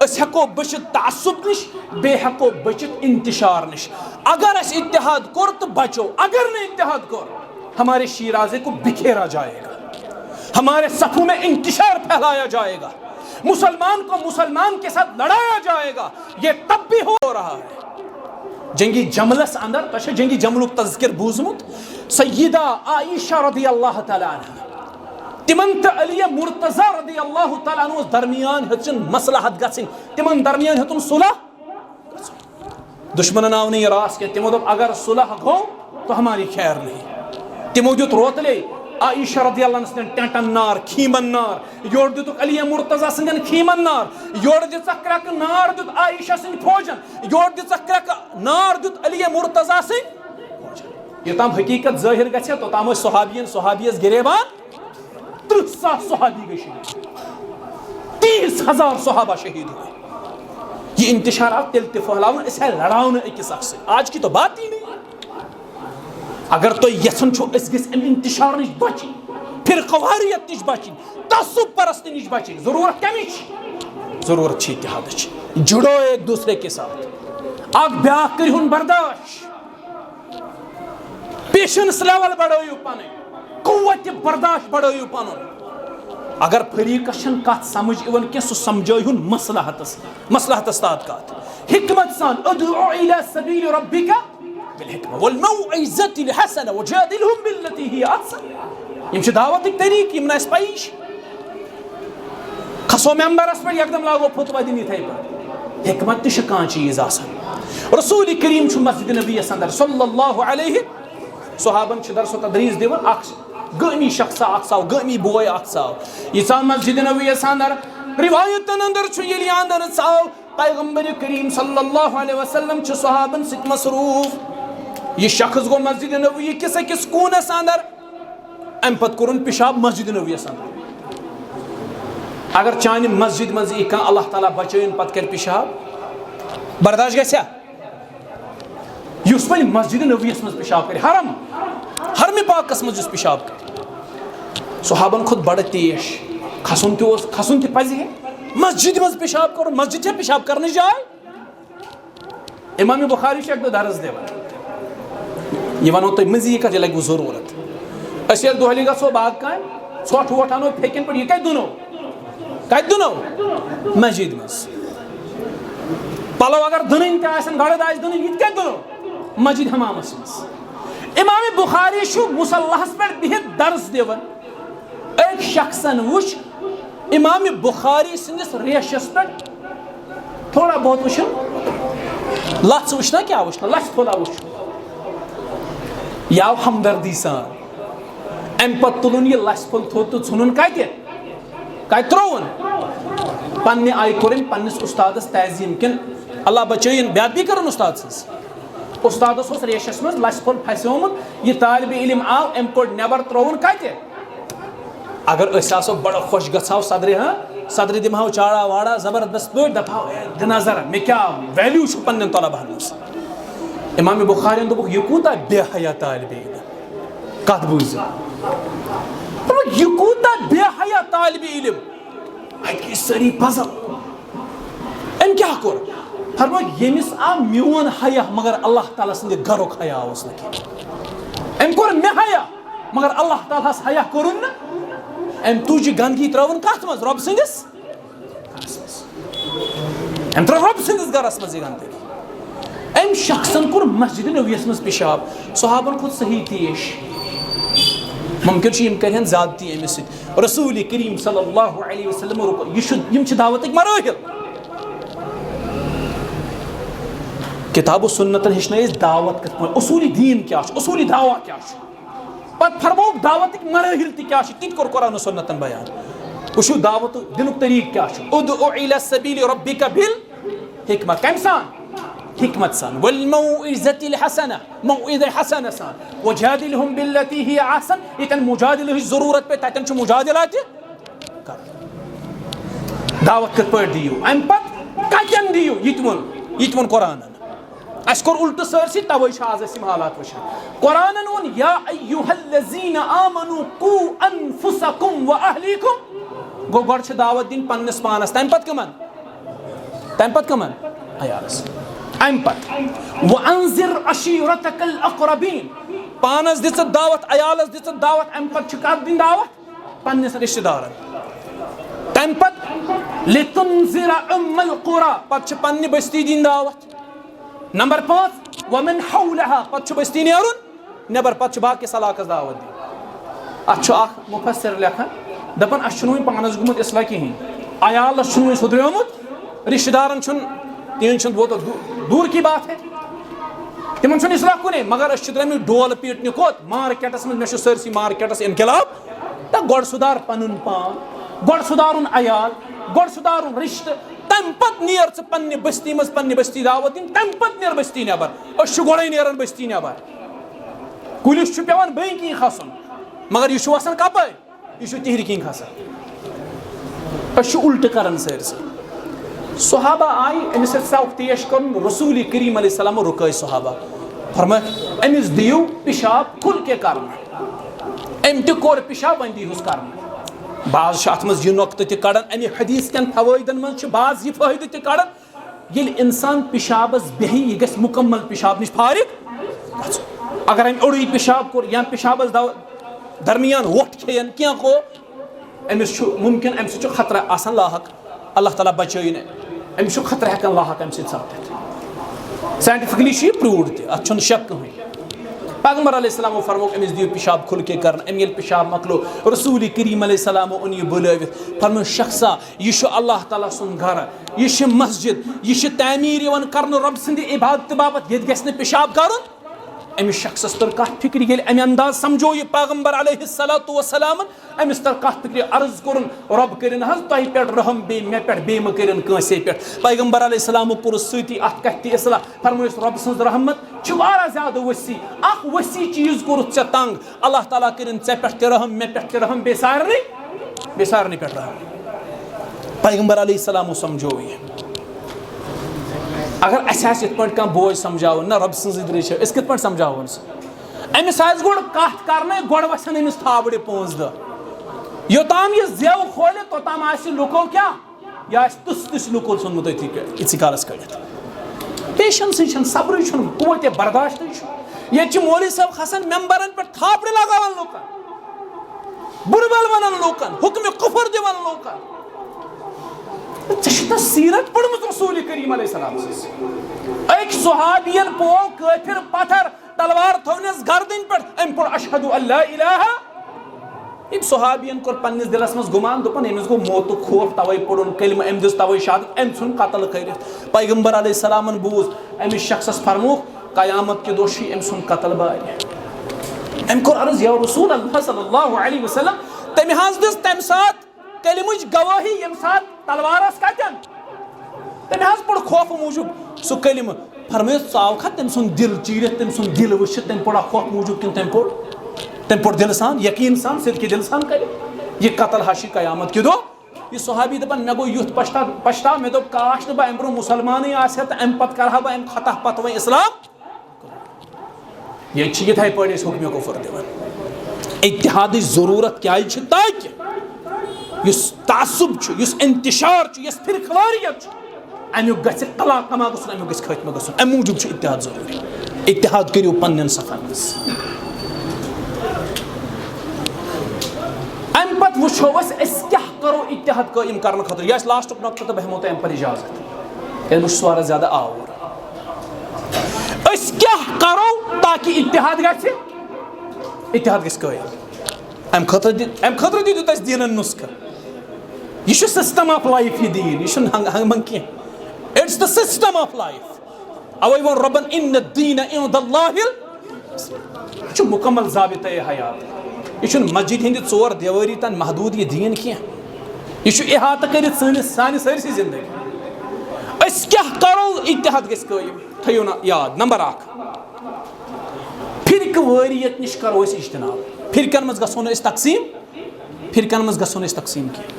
Speaker 1: أسۍ ہیٚکو بٔچِتھ تعصب نِش بیٚیہِ ہیٚکو بٔچِتھ انتشار نِش اگر اسہِ اتحاد کوٚر تہٕ بچو اگر نہٕ اتحاد کوٚر ہمارے شیرازے کو بکھیرا جائے گا ہمارے صفوں میں انتشار پھیلایا جائے گا مسلمان کو مسلمان کے ساتھ لڑایا جائے گا یہ تب بھی ہو رہا ہے جنگی جملس اندر تۄہہِ چھا جنگی جملُک تذکر بوٗزمُت سیدہ عائشہ رضی اللہ تعالیٰ عنہ تِمن تہٕ علی مرتضیٰ رضی اللہ تعالیٰ عنہ درمیان ہیٚژٕن مصلحت گژھٕنۍ تِمن درمیان ہیوٚتُن صلح دشمنن آو نہٕ یہِ راس کینٛہہ تِمو دوٚپ اگر صلح گوٚو تو ہماری خیر نہیں تِمو دیُت روتلے عائشہ رضی اللہ عنہ سٕنٛدٮ۪ن ٹٮ۪نٹن نار کھیٖمن نار یورٕ دِتُکھ علی مرتضیٰ سٕنٛدٮ۪ن کھیٖمن نار یورٕ دِژکھ کرٛٮ۪کہٕ نار دیُت عائشہ سٕنٛدۍ فوجن یورٕ دِژکھ کرٛٮ۪کہٕ نار دیُت علی مرتضیٰ سٕنٛدۍ فوجن یوٚتام حقیٖقت ظٲہِر گژھِ ہا توٚتام ٲسۍ صحابیس گِریبان 30,000 صحابی گٔے شہیٖد 30,000 صحابہ شہیٖد ہوئے یہ انتشار آو تیٚلہِ تہِ پھٔہلاونہٕ أسۍ آے لڑاونہٕ أکِس اکھ سۭتۍ آج کی تو بات ہی نہیں اگر تُہۍ یژھان چھُو أسۍ گٔژھۍ اَمہِ انتشار نِش بچٕنۍ فرقہٕ واریت نِش بچٕنۍ تعصب پرستی نِش بچٕنۍ ضروٗرت کمِچ ضروٗرت چھِ اتحادٕچ جُڑو ایک دوسرے کے ساتھ اکھ بیٛاکھ کٔرۍہُن برداش پیشنس لیول بڑھٲیِو پنٕنۍ قوت برداشت بڑھٲیِو پنُن اگر فریقس چھنہٕ کتھ سمجھ یِوان کینٛہہ سُہ سمجھٲیہُن مصلحتس تحت کتھ حکمت سان ادعو الى سبیل ربک بالحکمہ والموعظة الحسنہ وجادلهم بالتي هي احسن یم چھِ دعوتٕکۍ طریٖقہٕ یِم نہٕ اَسہِ پَیی چھِ کھسو ممبرس پٮ۪ٹھ یکدم لاگو فتویٰ دِنہِ یِتھے پٲٹھۍ حکمت تہِ چھِ کانٛہہ چیٖز آسان رسول کریم چھُ مسجد نبیس اندر صلی اللہ علیہ صحابن چھِ درس و تدریس دِوان اکھ گٲمی شخصا اکھ ژاو گٲمی بوے اکھ ژاو یہِ ژاو مسجد نبیس اندر روایتن اندر چھُ ییٚلہِ اندر ژاو پیغمبر کریم صلی اللہ علیہ وسلم چھُ صحابن سۭتۍ مصروف یہ شخص گو مسجد نبوی کس أکِس کوٗنس اندر امہِ پتہٕ کوٚرُن پِشاب مسجد نبویس اندر اگر چانہِ مسجد منٛز یی کانٛہہ اللہ تعالیٰ بچٲیِن پتہٕ کرِ پِشاب برداشت گژھیا یُس وۄنۍ مسجد نبویس منٛز پِشاب کرِ حرمِ پاکس منٛز یُس پِشاب کرِ صحابن کھوٚت بڑٕ تیش کھسُن تہِ پزِ ہے مسجد منٛز پِشاب کرُن مسجد چھا پِشاب کرنٕچ جاے امام بخاری چھُ اکہِ دۄہ درس دِوان یہ ونو تۄہہِ مزیٖد کتھ یہِ لگوٕ ضروٗرت أسۍ ییٚلہِ دۄہلہِ گژھو باغ کامہِ ژھۄٹھ وۄٹھ انو پھیٚکٮ۪ن پٮ۪ٹھ یہِ کتہِ دُنو مسجد منٛز پلو اگر دٕنٕنۍ تہِ آسن گرد آسہِ دٕنٕنۍ یہِ تہِ کتہِ دُنو مسجد حمامس منٛز امام بخاری چھُ مُصلحس پٮ۪ٹھ بِہِتھ درس دِوان أکۍ شخصن وٕچھ امام بخاری سٕنٛدِس ریشس پٮ۪ٹھ تھوڑا بہت وٕچھُن لژھ وٕچھنا کیٛاہ وٕچھنا لژھ تھوڑا وٕچھُن یہِ آو ہمدردی سان امہِ پتہٕ تُلُن یہِ لژھِ پھوٚل تھوٚد تہٕ ژھُنُن کتہِ ترٛووُن پننہِ آیہِ کوٚر أمۍ پننِس اُستادس تعظیٖم کِنہٕ اللہ بچٲیِن بے ادبی کٔرٕن اُستاد سٕنٛز اُستادس اوس ریشس منٛز لژھِ پھوٚل پھسیومُت یہِ طالبہِ علم آو أمۍ کوٚڑ نٮ۪بر ترٛووُن کتہِ اگر أسۍ آسو بڑٕ خۄش گژھو صدرِ دِمہو چاڑا واڑا زبردست پٲٹھۍ دپہو دِ نظر مےٚ کیٛاہ ویلیوٗ چھُ پننٮ۪ن طلباہن منٛز امام بخارین دوٚپُکھ یہِ کوٗتاہ بے حیا طالبہِ علم کتھ بوٗزِو یہِ کوٗتاہ بے حیا طالبہِ علم اتہِ گٔے سٲری پزل أمۍ کیٛاہ کوٚر فرموو ییٚمِس آو میون حیا مگر اللہ تعالیٰ سٕنٛدِ گرُک حیا اوس نہٕ کینٛہہ أمۍ کوٚر مےٚ حیا مگر اللہ تعالیٰ ہس حیا کوٚرُن نہٕ أمۍ تُج یہِ گنٛدگی ترٲوٕن کتھ منٛز رۄبہٕ سٕنٛدِس گرس منٛز أمۍ ترٲو رۄبہٕ سٕنٛدِس گرس منٛز یہِ گنٛدگی أمۍ شخصن کوٚر مسجد نبویس منٛز پِشاب صحابن کھوٚت صحیح تیش ممکن چھُ یِم کرِہن زیادتی أمِس سۭتۍ رسول کریم صلی اللہ علیہ وسلم یِم چھِ دعوتٕکۍ مراحل کتاب و سنتن ہیٚچھنٲے أسۍ دعوت کِتھ پٲٹھۍ اصوٗلی دیٖن کیٛاہ چھُ اصوٗلی دعوا کیٛاہ چھُ پتہٕ فرمووُکھ دعوتٕکۍ مراحل تہِ کیٛاہ چھِ تہِ تہِ کوٚر قرآن و سنتن بیان وٕچھِو دعوت دِنُک طریٖقہٕ کیٛاہ چھُ ادعُ الی سبیٖل ربک بالحکمہ کمہِ سان حکمت سان والموعظة الحسنہ موعظہ حسنہ سان وجادلہم باللتی ہی احسن ییٚتٮ۪ن مجادلہٕچ ضروٗرت پیٚیہِ تتٮ۪ن چھُ مجادلہ تہِ کرُن دعوت کِتھ پٲٹھۍ دِیِو امہِ پتہٕ کتٮ۪ن دِیِو یہِ تہِ ووٚن قرآنن اسہِ کوٚر الٹہٕ سٲرسٕے تَوَے چھِ آز أسۍ یِم حالات وٕچھان قرآنن ووٚن یا ایُّہا الذیٖنَ آمنوٗ قوٗ انفسکم واہلیکم گوٚو گۄڈٕ چھِ دعوت دِنۍ پننِس پانس تمہِ پتہٕ کٕمن عیالس امہِ پتہٕ وانذر عشیرتک الاقربین پانس دِژٕکھ دعوت عیالس دِژٕکھ دعوت امہِ پتہٕ چھِ کتھ دِنۍ دعوت پننِس رشتہٕ دارن تمہِ پتہٕ لتنذر ام القرى پتہٕ چھِ پننہِ بستی دِنۍ دعوت نمبر 5 ومن حولها پتہٕ چھُ بستی نیرُن نٮ۪بر پتہٕ چھُ باقٕیس علاقس دعوت دِنۍ اتھ چھُ اکھ مُفسر لیکھان دپان اسہِ چھُنہٕ وۄنۍ پانس گوٚمُت اصلاح کِہینۍ عیالس چھُنہٕ وۄنۍ سُدریومُت رشتہٕ دارن چھُنہٕ تِہنٛد چھُنہٕ وہ تو دوٗر کی بات ہے تِمن چھُنہٕ اصلاح کُنے مگر أسۍ چھِ درٛامٕتۍ ڈولہٕ پیٖٹنہِ کوٚت مارکیٹس منٛز مےٚ چھُ سٲرسٕے مارکیٹس انقلاب تہٕ گۄڈٕ سُدار پنُن پان گۄڈٕ سُدارُن عیال گۄڈٕ سُدارُن رشتہٕ تمہِ پتہٕ نیر ژٕ پننہِ بستی منٛز پننہِ بستی دعوت دِنۍ تمہِ پتہٕ نیر بستی نٮ۪بر أسۍ چھِ گۄڈے نیران بستی نٮ۪بر کُلِس چھُ پیٚوان بیٚیہِ کِنۍ کھسُن مگر یہِ چھُ وسان کپٲرۍ یہِ چھُ تِہرِ کِنۍ کھسان أسۍ چھِ الٹہٕ کران سٲرسٕے صحابہ آیہِ أمِس سۭتۍ ژاو تیش کرُن رسول کریم علیہ السلام رُکٲے صحابہ فرمٲے أمِس دِیِو پِشاب کھُل کے کرنہٕ أمۍ تہِ کوٚر پِشاب وۄنۍ دِیٖہُس کرنہٕ بعض چھِ اتھ منٛز یہِ نۄقطہٕ تہِ کڑان امہِ حدیٖث کٮ۪ن فوٲیدن منٛز چھِ بعض یہِ فٲیدٕ تہِ کڑان ییٚلہِ انسان پِشابس بیٚہہِ یہِ گژھِ مُکمل پِشاب نِش فارغ گژھُن اگر أمۍ اوٚڑُے پِشاب کوٚر یا پِشابس درمیان وۄٹھ کھیٚیَن کینٛہہ گوٚو أمِس چھُ مُمکِن امہِ سۭتۍ چھُ خطرٕ آسان لاحق اللہ تعالیٰ بچٲیِن أمِس چھُ خطرٕ ہٮ۪کان لاحق امہِ سۭتۍ سپدِتھ ساینٹِفکلی چھُ یہِ پروٗوڈ تہِ اتھ چھُنہٕ شک کٕہٕنۍ پیغمبر علیہ السلام فرموک امس دیو پیشاب کھل کے کرن. ام یل پیشاب مکلو رسول کریم علیہ السلام ان یہ بلوت فرمو شخصا یہ اللہ تعالیٰ سن گھر, یہ مسجد, یہ تعمیر یوان کرن رب سند عبادت باپت, یہ گژھِ نہٕ پیشاب کرن. امس شخصس تر کت فکر یل ام انداز سمجھو یہ پیغمبر علیہ الصلوۃ والسلام امس تر کت فکر عرض کرن رب کرن حظ تہ پہ رحم بے مے پہ بے مکرن کانسے پہ. پیغمبر علیہ السلام کور ستی ات کتھ تہ اصلاح فرمویس رب سن رحمت چھ واریاہ زیادہ وسیع, اخ وسیع چیز کورت ژے تنگ, اللہ تعالیٰ کرن ژے پہ تہ رحم مے پہ تہ رحم بے سارنٕے پہ رحم. پیغمبر علیہ السلام سمجھو یہ. اگر اسہ یت پہ بوج سمجھاون نا رب سن درش اس کت پہ سمجھاون سہ امس آس گوڑ کت کرنے گوڑ وسن امس تھابڑ 5 دہ یوتام یہ زیو کھولے توتام آس لکو کیا یہ آس تس لکو ژھنمت اتھی کالس کڑت. پیشنسے چھن, صبر چھن, قوت برداشت چھ. یہ مولوی صاحب کھسان ممبرن پہ تھاپڑ لگاون لوکن, بربل ونان لوکن, حکم کفر دِوان لوکن. ژےٚ سیرت پڑمت رسول کریم علیہ السلام سٕنٛز. أکۍ صحابین پو کٲفر پتھر تلوار تھونس گردن پہ ام پور اشہد اللہ الہ. ام صحابین کور پنس دلس مز گمان دپن امس گو موتک خوف توے پڑن کلمہ ام دس توے شہادت ام ژھن قتل کرت. پیغمبر علیہ السلام بوز امس شخصس فرموک قیامت کے دۄہ ام سن قتل بارِ. ام کور عرض یا رسول اللہ صلی اللہ علیہ وسلم تمہ حظ دس تمہ سات کلمچ گواہی یم سات تلوارس کتن, تمہ حظ پڑ خوف موجود سہ کلمہ. فرمٲیس ژاو کھا تم سن دل چیرت, تم سن دل وچھت, تم پڑا خوف موجود کن تم پڑ دل سان یقین سان صدقہ دل سان کر یہ قتل ہاشی قیامت کے دو. یہ صحابی دپان مے گو یُتھ پشتا مے دوٚپ کاش نہٕ بہٕ امہِ برونٛہہ مُسلمانٕے آسہِ ہا تہٕ امہِ پتہٕ کرہا بہٕ امہِ خطا پتہٕ وۄنۍ اسلام. یہ چھِ یِتھَے پٲٹھۍ أسۍ حُکمہِ کُفر دِوان. اتحادٕچ ضروٗرت کیازِ چھِ تاکہِ یُس تعصب چھُ, یُس انتشار چھُ, یۄس فرقواریت چھُ, امیُک گژھِ قلا کما گژھُن, امیُک گژھِ خٲتمہٕ گژھُن. امہِ موٗجوٗب چھُ اتحاد ضروٗری. اتحاد کٔرِو پننٮ۪ن صفن منٛز. امہِ پتہٕ وٕچھو أسۍ کیٛاہ کرو اتحاد قٲیِم کرنہٕ خٲطرٕ. یہِ آسہِ لاسٹُک نۄقطہٕ تہٕ بہٕ ہٮ۪مو تۄہہِ امہِ پتہٕ اِجازت کیٛازِ بہٕ چھُس واریاہ زیادٕ آوُر. أسۍ کیٛاہ کرو تاکہِ اتحاد گژھِ قٲیِم. امہِ خٲطرٕ دِتُکھ اَسہِ دیٖنن نُسخہٕ. یہ سسٹم آف لائف یہ دین, یہ ہنگ کی, it's the system of life. اوے وون ربن ان الدین عند اللہ یہ مکمل ضابطہ حیات. یہ مسجد ہند 4 دیواری تان محدود یہ دین کی, یہ احاطہ کرت سانہِ سٲرسٕے زندگی. أسۍ کیٛاہ کرو اتحاد گژھِ قٲیِم. تھٲیِو نا یاد. نمبر 1 فرقہٕ وٲریت نش کرو أسۍ اجتناب. فرقن منٛز گژھو نہٕ أسۍ تقسیٖم, فرقن منٛز گژھو نہٕ أسۍ تقسیٖم کینٛہہ.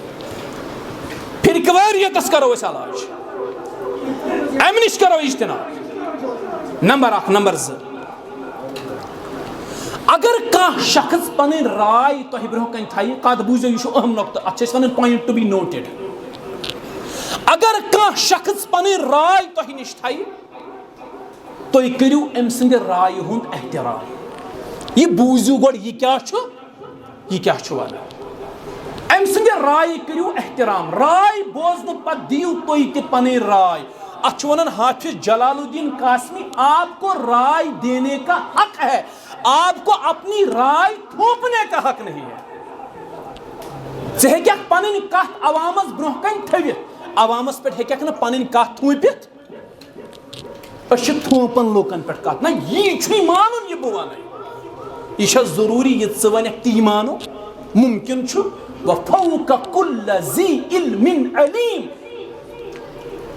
Speaker 1: فرقہٕ وٲریتس کرو أسۍ علاج, امہِ نش کرو اجتناب. نمبر 1. نمبر 2 اگر کانٛہہ شخص پنٕنۍ راے تۄہہِ برونٛہہ کنہِ تھایہِ, کتھ بوٗزِو یہ چھُ اہم نۄقطہٕ, اتھ چھِ أسۍ ونان پویِنٹ ٹو بی نوٹڈ. اگر کانٛہہ شخص پنٕنۍ راے تۄہہِ نش تھایہِ تُہۍ کٔرِو أمۍ سٕنٛدِ رایہِ ہُنٛد احترام. یہ بوٗزِو گۄڈٕ یہِ کیٛاہ چھُ ونان. أمۍ سٕنٛدِ رایہِ کٔرِو احترام. رائے بوزنہٕ پتہٕ دِیِو تُہۍ تہِ پنٕنۍ رائے. اتھ چھُ ونان حافظ جلال الدین قاسمی, آپ کو رائے دینے کا حق ہے, آپ کو اپنی رائے تھوپنے کا حق نہیں ہے. ژٕ ہیٚککھ پنٕنۍ کتھ عوامس برونٛہہ کنہِ تھٲوِتھ, عوامس پٮ۪ٹھ ہیٚککھ نہٕ پنٕنۍ کتھ تھوٗپِتھ. أسۍ چھِ تھوپان لوٗکن پٮ۪ٹھ کتھ. نہ یی چھُے مانُن, یہِ بہٕ ونَے یہ چھا ضروٗری یہِ ژٕ ونکھ تی مانو. ممکن چھُ وفوق كل ذی علم علیم.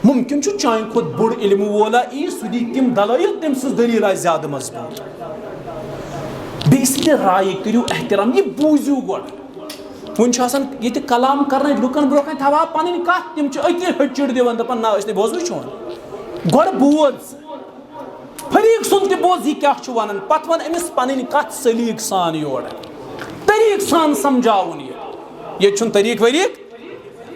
Speaker 1: ممکن چھُ چانہِ کھۄتہٕ بوٚڑ علمہٕ وولا ای سُہ دی تِم دلٲیل, تٔمۍ سٕنٛز دلیٖل آسہِ زیادٕ مضبوٗط. بیٚیہِ سٕنٛدِ رایہِ کٔرِو احترام. یہِ بوٗزِو گۄڈٕ. وۄنۍ چھُ آسان ییٚتہِ کلام کرنٲوِتھ لُکن برونٛہہ کنہِ تھاوان پنٕنۍ کتھ, تِم چھِ أتی ہچِڑ دِوان دپان نہ أسۍ نہٕ بوزوٕے چون. گۄڈٕ بوز, فریٖق سُنٛد تہِ بوز یہِ کیٛاہ چھُ ونان, پتہٕ ون أمِس پنٕنۍ کتھ سلیٖق سان یورٕ, طریٖق سان سمجھاوُن. ییٚتہِ چھُنہٕ طریٖق وریٖق,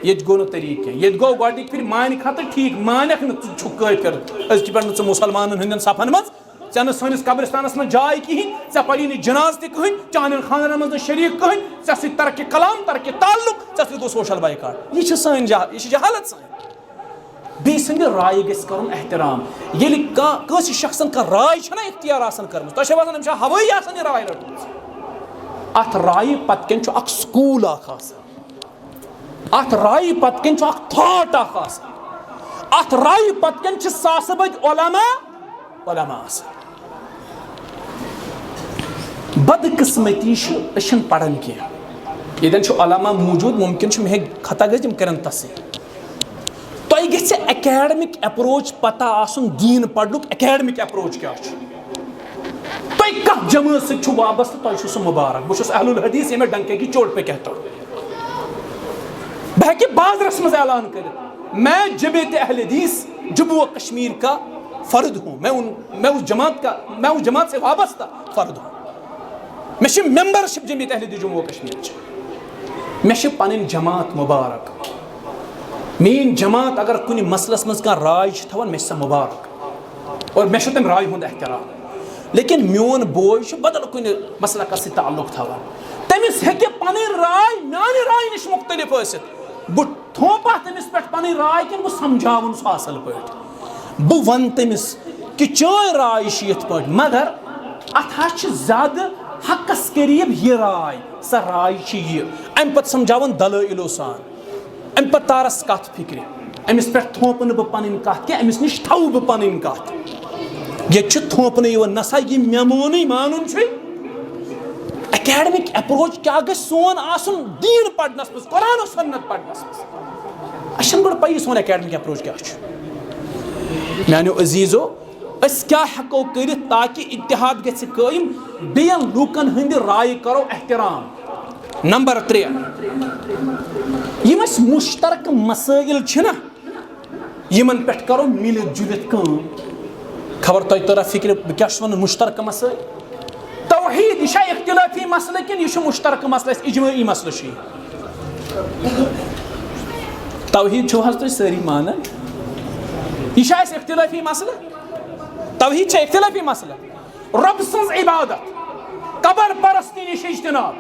Speaker 1: ییٚتہِ گوٚو نہٕ طریٖق کینٛہہ. ییٚتہِ گوٚو گۄڈنِکۍ پھِرِ مانہِ خٲطرٕ ٹھیٖک, مانکھ نہٕ ژٕ چھُکھ کٲفِر, أزکہِ پٮ۪ٹھ نہٕ ژٕ مُسلمانن ہٕنٛدٮ۪ن صفن منٛز, ژےٚ نہٕ سٲنِس قبرستانس منٛز جاے کِہینۍ, ژےٚ پری نہٕ جناز تہِ کٕہٕنۍ, چانٮ۪ن خاندانن منٛز نہٕ شریٖک کٕہٕنۍ, ژےٚ سۭتۍ ترقی کلام ترقی تعلق, ژےٚ سۭتۍ گوٚو سوشل بایکاٹ. یہِ چھِ سٲنۍ یہ چھِ جہالت سٲنۍ. بی سند رائے گژھِ کرُن احترام. ییٚلہِ کٲنٛسہِ شخصن کانٛہہ راے چھَنہ اختیار آسان کٔرمٕژ تۄہہِ چھو باسان أمِس چھا ہوٲیی آسان یہِ راے رٔٹمٕژ. اَتھ رایہِ پتہٕ کٮ۪ن چھُ اکھ سکوٗل اکھ آسان. اَتھ رایہِ پتہٕ کٮ۪ن چھُ اکھ تھاٹ اکھ آسان. اَتھ رایہِ پتہٕ کٮ۪ن چھِ ساسہٕ بٔدۍ علما آسان. بدقسمتی چھِ أسۍ چھِنہٕ پران کینٛہہ. ییٚتٮ۪ن چھُ علما موٗجوٗد مُمکِن چھُ مےٚ ہیٚکہِ خطا گٔژھِتھ یِم کَرن تصحیح. تۄہہِ گژھِ اکیڈمِک اٮ۪پروچ پتہ آسُن دیٖن پرنُک اکیڈمِک اٮ۪پروچ کیٛاہ چھُ. تۄہہِ کتھ جمٲژ سۭتۍ چھُ وابستہٕ تۄہہِ چھُ سُہ مُبارک. بہٕ چھُس اہل الحدیث ییٚمہِ ڈنکے کی چوٹ پہ کہتا ہوں. بہٕ ہیٚکہِ بازرس منٛز اعلان کٔرِتھ میں جمعیت اہل حدیث جموں و کشمیر کا فرد ہوں. میں اس جماعت سے وابستہ فرد ہوں. مےٚ چھِ ممبرشپ جمعیت اہل حدیث جموں و کشمیر چہِ. مےٚ چھِ پنٕنۍ جماعت مُبارک. میٲنۍ جماعت اگر کُنہِ مسلس منٛز کانٛہہ راے چھِ تھاوان مےٚ چھِ سۄ مُبارک اور مےٚ چھُ تمہِ راے ہُنٛد احترام. لیکن میون بوے چھُ بدل کُنہِ مسلکس سۭتۍ تعلق تھاوان. تٔمِس ہیٚکہِ پنٕنۍ راے میانہِ راے نِش مُختلف ٲسِتھ. بہٕ تھوپا تٔمِس پٮ۪ٹھ پنٕنۍ راے کِنہٕ بہٕ سمجھاوُن سُہ اصل پٲٹھۍ. بہٕ ونہٕ تٔمِس کہِ چٲنۍ راے چھِ یِتھ پٲٹھۍ مگر اتھ حظ چھِ زیادٕ حقس قریٖب یہِ راے. سۄ راے چھِ یہِ. امہِ پتہٕ سمجھاوان دلٲیلو سان. امہِ پتہٕ تارس کتھ فکرِ. أمِس پٮ۪ٹھ تھوپہٕ نہٕ بہٕ پنٕنۍ کتھ کینٛہہ. أمِس نِش تھاوٕ بہٕ پنٕنۍ کتھ. ییٚتہِ چھُ تھوپنہٕ یِوان نہ سا یہِ مےٚ مونٕے مانُن چھُے. اکیڈمِک اٮ۪پروچ کیٛاہ گژھِ سون آسُن دیٖن پرنس منٛز قرآن و سنت پرنس منٛز. اَسہِ چھنہٕ گۄڈٕ پیی سون اکیڈمِک اٮ۪پروچ کیٛاہ چھُ. میانیو عزیٖزو أسۍ کیٛاہ ہٮ۪کو کٔرِتھ تاکہِ اتحاد گژھِ قٲیِم بیٚین لوٗکن ہٕنٛدِ رایہِ کرو احترام. نمبر 3 یِم اَسہِ مُشترکہٕ مسٲیِل چھِنہ یِمن پٮ۪ٹھ کرو مِلِتھ جُلِتھ کٲم. خبر تۄہہِ تٔرا فِکرِ بہٕ کیٛاہ چھُس وَنان مُشترکہٕ مسٲیِل. توحیٖد یہِ چھا اختِلٲفی مسلہٕ کِنہٕ یہِ چھُ مُشترکہٕ مسلہٕ اَسہِ اجمٲعی مسلہٕ چھُ یہِ. توحیٖد چھِو حظ تُہۍ سٲری مانان. یہِ چھا اَسہِ اختِلٲفی مسلہٕ. توحیٖد چھا اختِلٲفی مسلہٕ. رۄبہٕ سٕنٛز عبادت قبر پرستی نِش اجتناب.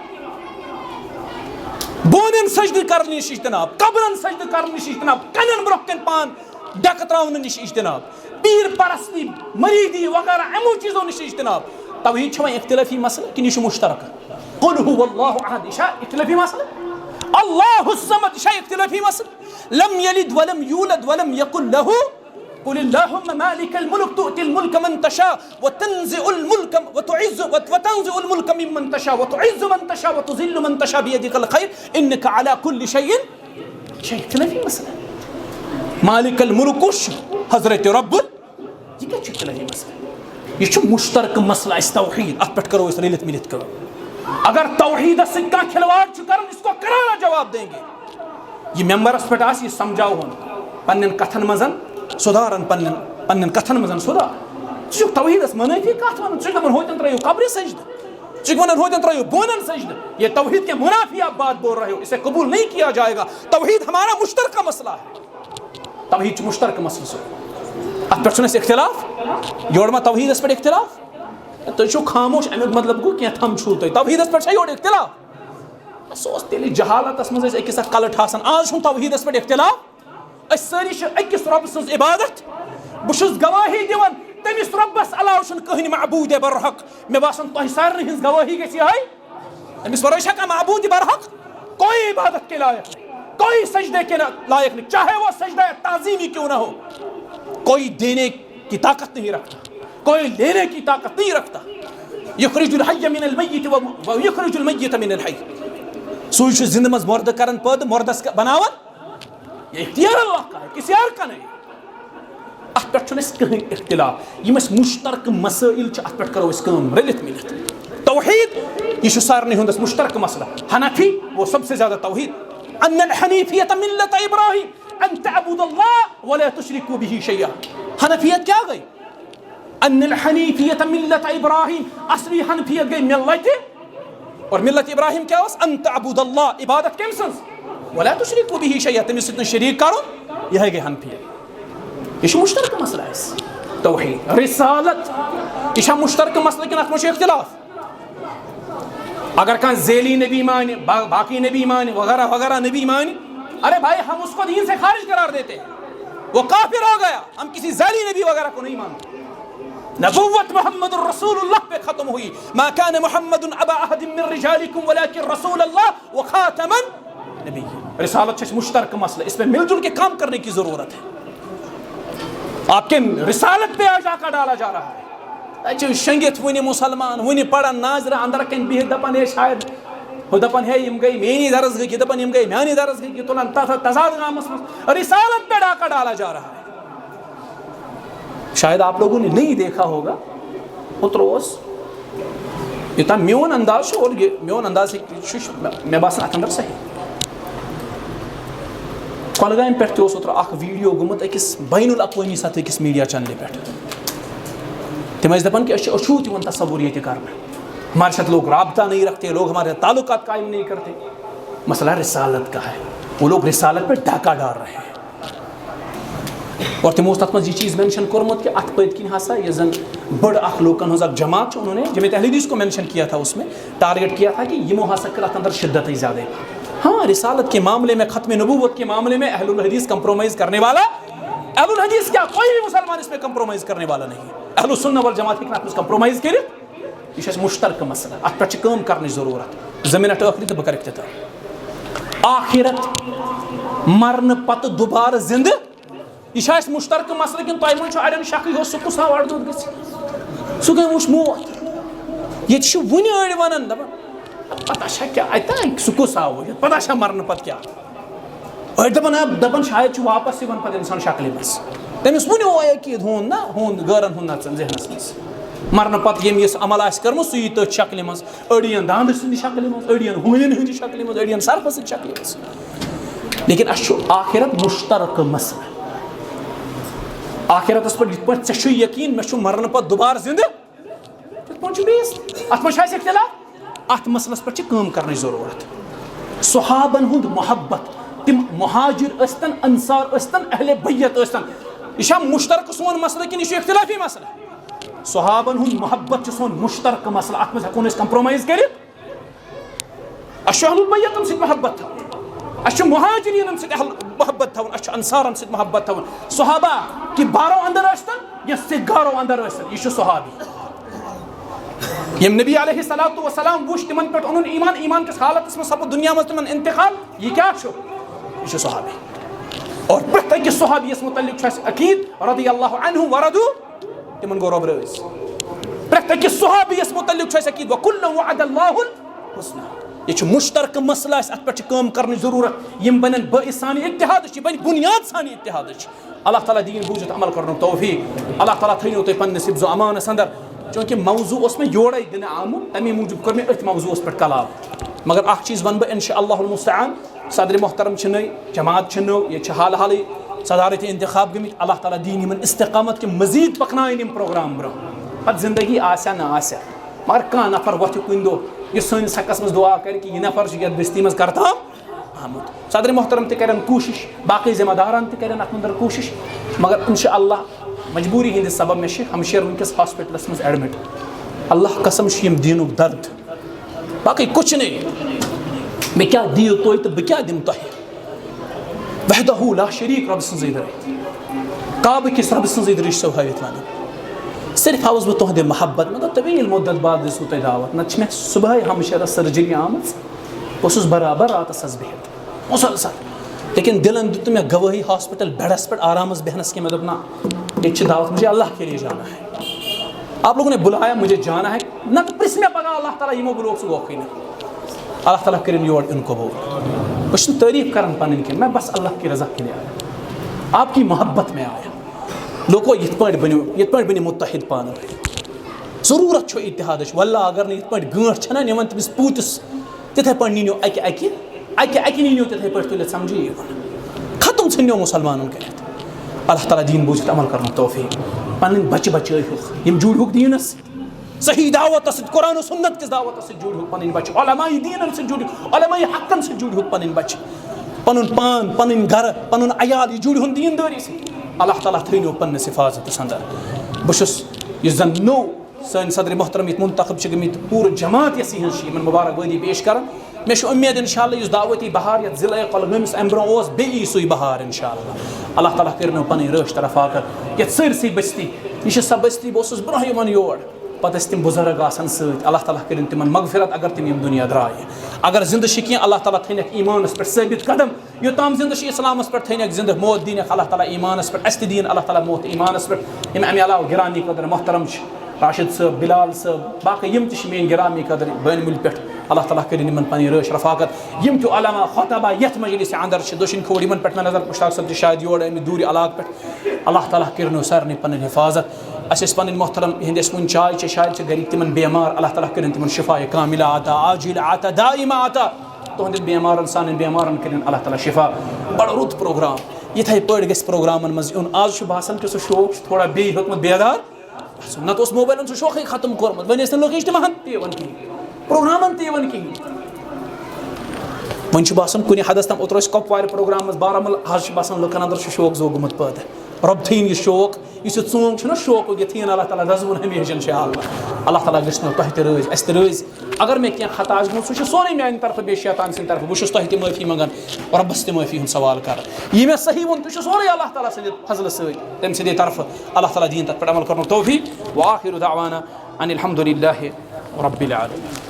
Speaker 1: بونٮ۪ن سجدٕ کرنہٕ نِش اجتناب. قبرن سجدٕ کرنہٕ نِش اجتناب. کَنٮ۪ن برونٛہہ کَنۍ پان ڈٮ۪کہٕ تراونہٕ نِش اجتناب. پیٖر پرستی مریٖدی وغیرہ یِمو چیٖزو نِش اجتناب. توحیٖد چھا وۄنۍ اختِلٲفی مسلہٕ کِنہٕ یہِ چھُ مُشترکہٕ. قُل هو الله احد یہِ چھا اختِلٲفی مسلہٕ. اللہ الصمد یہِ چھا اختِلٲفی مسلہٕ. لم یلد ولم یولد ولم یکن له. قل اللهم مالك الملك تؤتي الملك من تشاء وتنزع الملك وتنزع الملك ممن تشاء وتعز من تشاء وتذل من تشاء بيدك الخير انك على كل شيء اختلافي مسألة. مالك الملك حضرت رب یہ کیا اختلافی مسئلہ. یہ مشترک مسئلہ اس توحید. ات پہ کرو اس رلت ملت کرو. اگر توحید سے کا کھلواڑ کرن اس کو کرانا جواب دیں گے. یہ ممبرس پہ آس یہ سمجھاؤ پنن کتھن مزن سدھارن پنن کتھن مزن سدھار. ژٕ توحیدس منافی کتھ ون. ژٕ دپان ہوتن ترٲیو قبرِ سجدہ. ژٕ ونان ہوتن ترٲیو بونن سجدہ. یہ توحید کے منافی آپ بات بول رہے ہو. اسے قبول نہیں کیا جائے گا. توحید ہمارا مشترکہ مسئلہ ہے. توحید مشترکہ مسئلہ سے ات پہ اختلاف. یور ما توحیدس پہ اختلاف. تھی خاموش امیک مطلب گو کی تھم چھو تھی. توحیدس پہ یور اختلاف. سہ تیل جہالتس مز اکس اک کلٹ آسان. آج توحیدس پہ اختلاف. اس ساری اکس رب سن عبادت. بہس گواہی دِوان تمس ربس علاوہ کہین معبود برحق. مے باسان تہ سارے ہز گواہی گژھِ یہے. امس ورٲے چھا کانٛہہ معبود برحق. کوئی عبادت کے لائق نہیں. کوئی سجدے کے لائق نہیں. چاہے وہ سجدہ تعظیمی کیوں نہ ہو. کوئی دینے کی طاقت نہیں رکھتا. کوئی لینے کی طاقت نہیں رکھتا. یخرج الحی من المیت و یخرج المیت من الحی. سوئی چھُ زندٕ منٛز مردٕ کران پٲدٕ مردس بناوان. یہ اختیار اللہ کا ہے کسی اور کا نہیں. ات پہ کہیں اختلاف. یم مشترکہ مسائل ات پہ کرو رلت ملت. توحید یہ سارے ہندس مشترکہ مسئلہ. حنفی وہ سب سے زیادہ توحید. ان الحنیفیت ملت ابراہیم ان تعبد اللہ ولا تشرکوا به شیئا. حنفیت کیا گئی. ان الحنیفیت ملت ابراہیم. اصلی حنفیت گئی ملت. اور ملت ابراہیم کیا اس ان تعبد اللہ عبادت کم سنز ولا تشرکوا به شیئا. تمس سۭتۍ شریک کرو یہ گئی حنفیت. یہ مشترکہ مسئلہ ہے. توحید رسالت یہ مشترکہ مسئلہ کن ات میں اختلاف. اگر کان ذیلی نبی مانے باقی نبی مانے وغیرہ وغیرہ نبی مانے ارے بھائی ہم اس کو دین سے خارج قرار دیتے ہیں. وہ کافر ہو گیا. ہم کسی ذالی نبی وغیرہ کو نہیں مانتے. نبوت محمد الرسول اللہ پہ ختم ہوئی. ما كان محمد ابا احد من رجالكم ولكن رسول اللہ وخاتم النبی. رسالت چھ مشترک مسئلہ, اس پہ مل جل کے کام کرنے کی ضرورت ہے. آپ کے رسالت پہ آج آقا ڈالا جا رہا ہے. شنگت ونی مسلمان ونی پڑھن ناظرہ اندر کن بہت دپان ہے شاید وہ دپان ہے یم گئی میری درس گئی, دپان یم گئی میانی درس گئی, تلان تضاد گامس میں رسالت پہ ڈاکہ ڈالا جا رہا ہے. شاید آپ لوگوں نے نہیں دیکھا ہوگا اتروس یوتھا میون انداز اور میون انداز میں باسان ات اندر صحیح. کۄلگامہِ پٮ۪ٹھ تہِ اوس اوترٕ اکھ ویڈیو گوٚمُت أکِس بین الاقوٲمی سطح أکِس میڈیا چینلہِ پٮ۪ٹھ. تِم ٲسۍ دپان کہ أسۍ چھِ أچھوت یِوان تصور ییٚتہِ کرنہٕ, ہمارے ساتھ لوگ رابطہ نہیں رکھتے, لوگ ہمارے تعلقات قائم نہیں کرتے. مسئلہ رسالت کا ہے. وہ لوگ رسالت پہ ڈاکہ ڈال رہے ہیں. اور تمو تک یہ چیز مینشن کورمت کہ ات پت کن ہسا یہ زن بڑ اخ لوکن ہز اک جماعت, انہوں نے جمعیت اہل حدیث کو مینشن کیا تھا, اس میں ٹارگیٹ کیا تھا کہ یمو ہسا کر ات اندر شدت ہی زیادہ. ہاں رسالت کے معاملے میں, ختم نبوت کے معاملے میں اہل الحدیث کمپرومائز کرنے والا, اہل الحدیث کیا کوئی بھی مسلمان اس میں کمپرومائز کرنے والا نہیں. اہل السنہ والجماعت ہیکن ات کمپرومائز کرت. یہ مشترک مسئلہ, ات پہ کام کرنے ضرورت. زمین ٹھہری تو بہ اختتام. آخرت مرن پتہ دوبارہ زندہ یہ مشترک مسئلہ کن تہ من اڑین شک یہ سہ کس آو اڑدود گھ سہ گئی وچ موت. یہ ون اڑ ونان دپان پتہ کیا اتنا سہ کس آو پتہ مرن پتہ کیا. اڑ دپان شاید واپس یوان پتہ انسان شکلہ مس تمس ون عقید ہون نا ہون غیرن ہند نژن ذہنس مز مرن پتہ یم یس عمل آس کرمت سہ یی تٔتھۍ شکلہ مز, اڑین داند سند شکلہ مز, اڑین ہونین ہند شکلہ مز, اڑین سرف سند شکلہ مز. لیکن اس آخرت مشترک مسئلہ. آخرتس پہ یت پہ یقین میں مرن پتہ دوبارہ زندہ تت بیس ات مجھ اختلاف. ات مسلس پہ کام کرنے ضرورت. صحابن ہند محبت, تم مہاجر استن انصار استن اہل بیت استن, یہ مشترک سون مسئلہ کن یہ اختلافی مسئلہ. صحابن ہند محبت سون مشترک مسئلہ, ات مز ہیکو کمپرومائز کرت. اس اہل البیتن ست محبت تھاون, اس مہاجرین ست محبت تھاون, اس انصارن ست محبت تھاون. صحابہ کہ بارو اندر استن یا سگارو اندر استن یہ صحابی. یم نبی علیہ الصلوۃ والسلام وش تمن پہ ان ایمان کس حالت میں سب دنیا میں تمن انتقال, یہ کیا یہ صحابی. اور پرت اکس صحابیس متعلق عقید رضی اللہ عنہ ورضو تمن گو رب رز. پرت اکس صحابیس متعلق عقید وکل وعد اللہ الحسنى. یہ مشترک مسئلہ, ات پہ کام کرنے ضرورت. یم بنن باعث سانہ اتحاد, بن بنیاد سانہ اتحاد. اللہ تعالیٰ دین بوجھت عمل کرن توفیق. اللہ تعالیٰ تھینو تہ پنس حفظ و امانس اندر. چونکہ موضوع اس میں یورے دن آمت, تمی موجود کر میں ات موضوع پہ کلام. مگر اخ چیز ون بہ انشاء اللہ المستعان. صدر محترم نئی, جماعت نو, یہ حال حالی صدارت انتخاب گمت. اللہ تعالیٰ دین یمن استقامت کہ مزید پکنائن یم پروگرام برو. پتہ زندگی آسیا نہ آسیا, مگر کان نفر وتھ کن دہ یہ سنس حقس مز دعا کر کہ یہ نفر یت بستی مز کرتام آمت. صدر محترم تہ کرن کوشش, باقی ذمہ داران تہ کرن ات اندر کوشش. مگر انشاء اللہ مجبوری ہندس سبب میں ہمشیر ونکس ہاسپٹلس مز ایڈمٹ. اللہ قسم یم دینک درد, باقی کچھ نہیں. میں کیا دیو توy تو بہ کیا دم تہ. وحدہ لا شریک رب سن در کعبہ کس رب سن در سو ہاوت ون. صرف آوس بہ تہد محبت, مگر طویل مدت بعد دسو تہ دعوت. نہ مے صبح ہمشیرس سرجری آمت, بہس برابر راتس بہت مسلسل. لیکن دلن دیت میں گواہی ہاسپٹل بیڈس پہ آرامس بہنس کی. میں دپنا ایک دعوت مجھے اللہ کے لیے جانا ہے. آپ لوگوں نے بلایا, مجھے جانا ہے. نہ تو پرس میں پگہ اللہ تعالیٰ یمو بلوک سہ وقی نہ. اللہ تعالیٰ کرن یور ان قبول. بس تعریف کرن پنن کی, میں بس اللہ کی رضا کے لیے آیا, آپ کی محبت میں آیا. لوگو یت پہ بنو متحد پانہ ؤنۍ. ضرورت چھو اتحاد. واللہ اگر نہ یت پہ گٲنٛٹھ چھنا نِوان تٔمِس پوٗتِس تِتھے پٲٹھۍ نِنیو اکہِ نِنیو تِتھے پٲٹھۍ تُلِتھ سمجھی یِوان ختم ژھٕنیو مُسلمانن کٔرِتھ. اللہ تعالیٰ دین بوٗزِتھ عمل کرنُک توفیق. پنٕنۍ بچہِ بچٲیہُکھ, یم جوٗڑہُکھ دیٖنس صحیح دعوت سۭتۍ, قرآن و سنت کس دعوت سۭتۍ جوٗڑہُکھ پنٕنۍ بچہِ. علماء دیٖنن سۭتۍ جوٗڑہُکھ, علماء حقن سۭتۍ جوٗڑہُکھ پنٕنۍ بچہِ. پنُن پان, پنٕنۍ گرٕ, پنُن عیال یہِ جوٗڑہُن دیٖندٲری سۭتۍ. اللہ تعالیٰ تھٲینو پننس حفاظتس اندر. بہٕ چھُس یُس زن نوٚو سٲنۍ صدر محترم ییٚتہِ منتخب چھِ گٔمٕتۍ, پوٗرٕ جماعت یۄس یِہٕنٛز چھِ, یِمن مبارک بٲدی پیش کران. مے چھُ اُمید اِنشاءاللہ یُس دعوتی بہار یَتھ ضلعے کۄلگٲمِس اَمہِ برونٛہہ اوس بیٚیہِ یی سُے بہار اِنشاءاللہ. اللہ تعالیٰ کٔرِنو پَنٕنۍ رٲچھ ترفاقت یَتھ سٲرسٕے بٔستی. یہِ چھِ سۄ بٔستی بہٕ اوسُس برونٛہہ یِوان یور پَتہٕ ٲسۍ تِم بُزرگ آسان سۭتۍ. اللہ تعالیٰ کٔرِنۍ تِمن مغفرت اگر تِم یِم دُنیا درٛایہِ. اگر زِندٕ چھِ کینٛہہ اللہ تعالیٰ تھٲینَکھ ایٖمانَس پٮ۪ٹھ ثٲبِت قدم. یوٚتام زِندٕ چھِ اِسلامَس پٮ۪ٹھ تھٲینَکھ زِندٕ موت دِینَکھ اللہ تعالیٰ ایٖمانَس پٮ۪ٹھ. اَسہِ تہِ دِیِن اللہ تعالیٰ موت ایٖمانَس پٮ۪ٹھ. یِم اَمہِ علاوٕ گِرانی قدر محترم چھِ راشد صٲب بِلال صٲب باقٕے یِم تہِ چھِ میٛٲنۍ گِرامی قدر بانہِ مُلہِ پٮ۪ٹھ. اللہ تعالیٰ کٔرِنۍ یِمن پَنٕنۍ رٲچھ رفاقت. یِم تہِ علما خطبہ یَتھ مجلسِ اندر چھِ دٔچھِنۍ کھوٚوُر یِمن پٮ۪ٹھ مےٚ نظر مُشتاق صٲب تہِ شاید یور آمٕتۍ دوٗرِ علاقہٕ پٮ۪ٹھ. اللہ تعالیٰ کٔرِنو سارنٕے پَنٕنۍ حفاظت. اَسہِ ٲسۍ پَنٕنۍ محترم یِہِنٛدۍ ٲسۍ وُنہِ چاے چے شاید چھِ گرِکۍ تِمن بیمار. اللہ تعالیٰ کٔرِنۍ تِمن شِفا کامِلہ عطا عاجِلہ عطا دائمہ عطا. تُہنٛدٮ۪ن بیمارن سانٮ۪ن بیمارن کٔرِنۍ اللہ تعالیٰ شِفا. بڑٕ رُت پروگرام. یِتھَے پٲٹھۍ گژھِ پروگرامن منٛز یُن. آز چھُ باسان کہِ سُہ شوق چھُ تھوڑا بیٚیہِ ہیوٚتمُت بیدار. نتہٕ اوس موبایلن سُہ شوقٕے ختم کوٚرمُت. وۄنۍ ٲسۍ نہٕ لُکھ اجتماعن تہِ یِوان کِہیٖنۍ پروگرامن تہِ یِوان کِہیٖنۍ. وۄنۍ چھُ باسان کُنہِ حدس تام اوترٕ ٲسۍ کۄپوارِ پروگرام منٛز بارہمولہ. آز چھُ باسان لُکن اندر چھُ شوق زو گوٚمُت پٲدٕ. رۄب تھٲیِن یہِ شوق یُس یہِ ژونٛگ چھُنہ شوقُک یہِ تھٲیِن اللہ تعالیٰ رزوُن ہمیشہِ اِنشاءاللہ. اللہ تعالیٰ گٔژھنو تۄہہِ تہِ رٲضۍ اَسہِ تہِ رٲضۍ. اگر مےٚ کینٛہہ خطا آسہِ گوٚمُت سُہ چھُ سورُے میانہِ طرفہٕ بیٚیہِ شیطان سٕنٛدِ طرفہٕ. بہٕ چھُس تۄہہِ تہِ معٲفی منٛگان رۄبس تہِ معٲفی ہُنٛد سوال کران. یہِ مےٚ صحیح ووٚن تہِ چھُ سورُے اللہ تعالیٰ سٕنٛدِ فضلہٕ سۭتۍ تٔمۍ سٕنٛدے طرفہٕ. اللہ تعالیٰ دِیِن تَتھ پٮ۪ٹھ عمل کرنُک توفیٖق. وآخِر دعوانا ان الحمدُ للہ رب العالمین.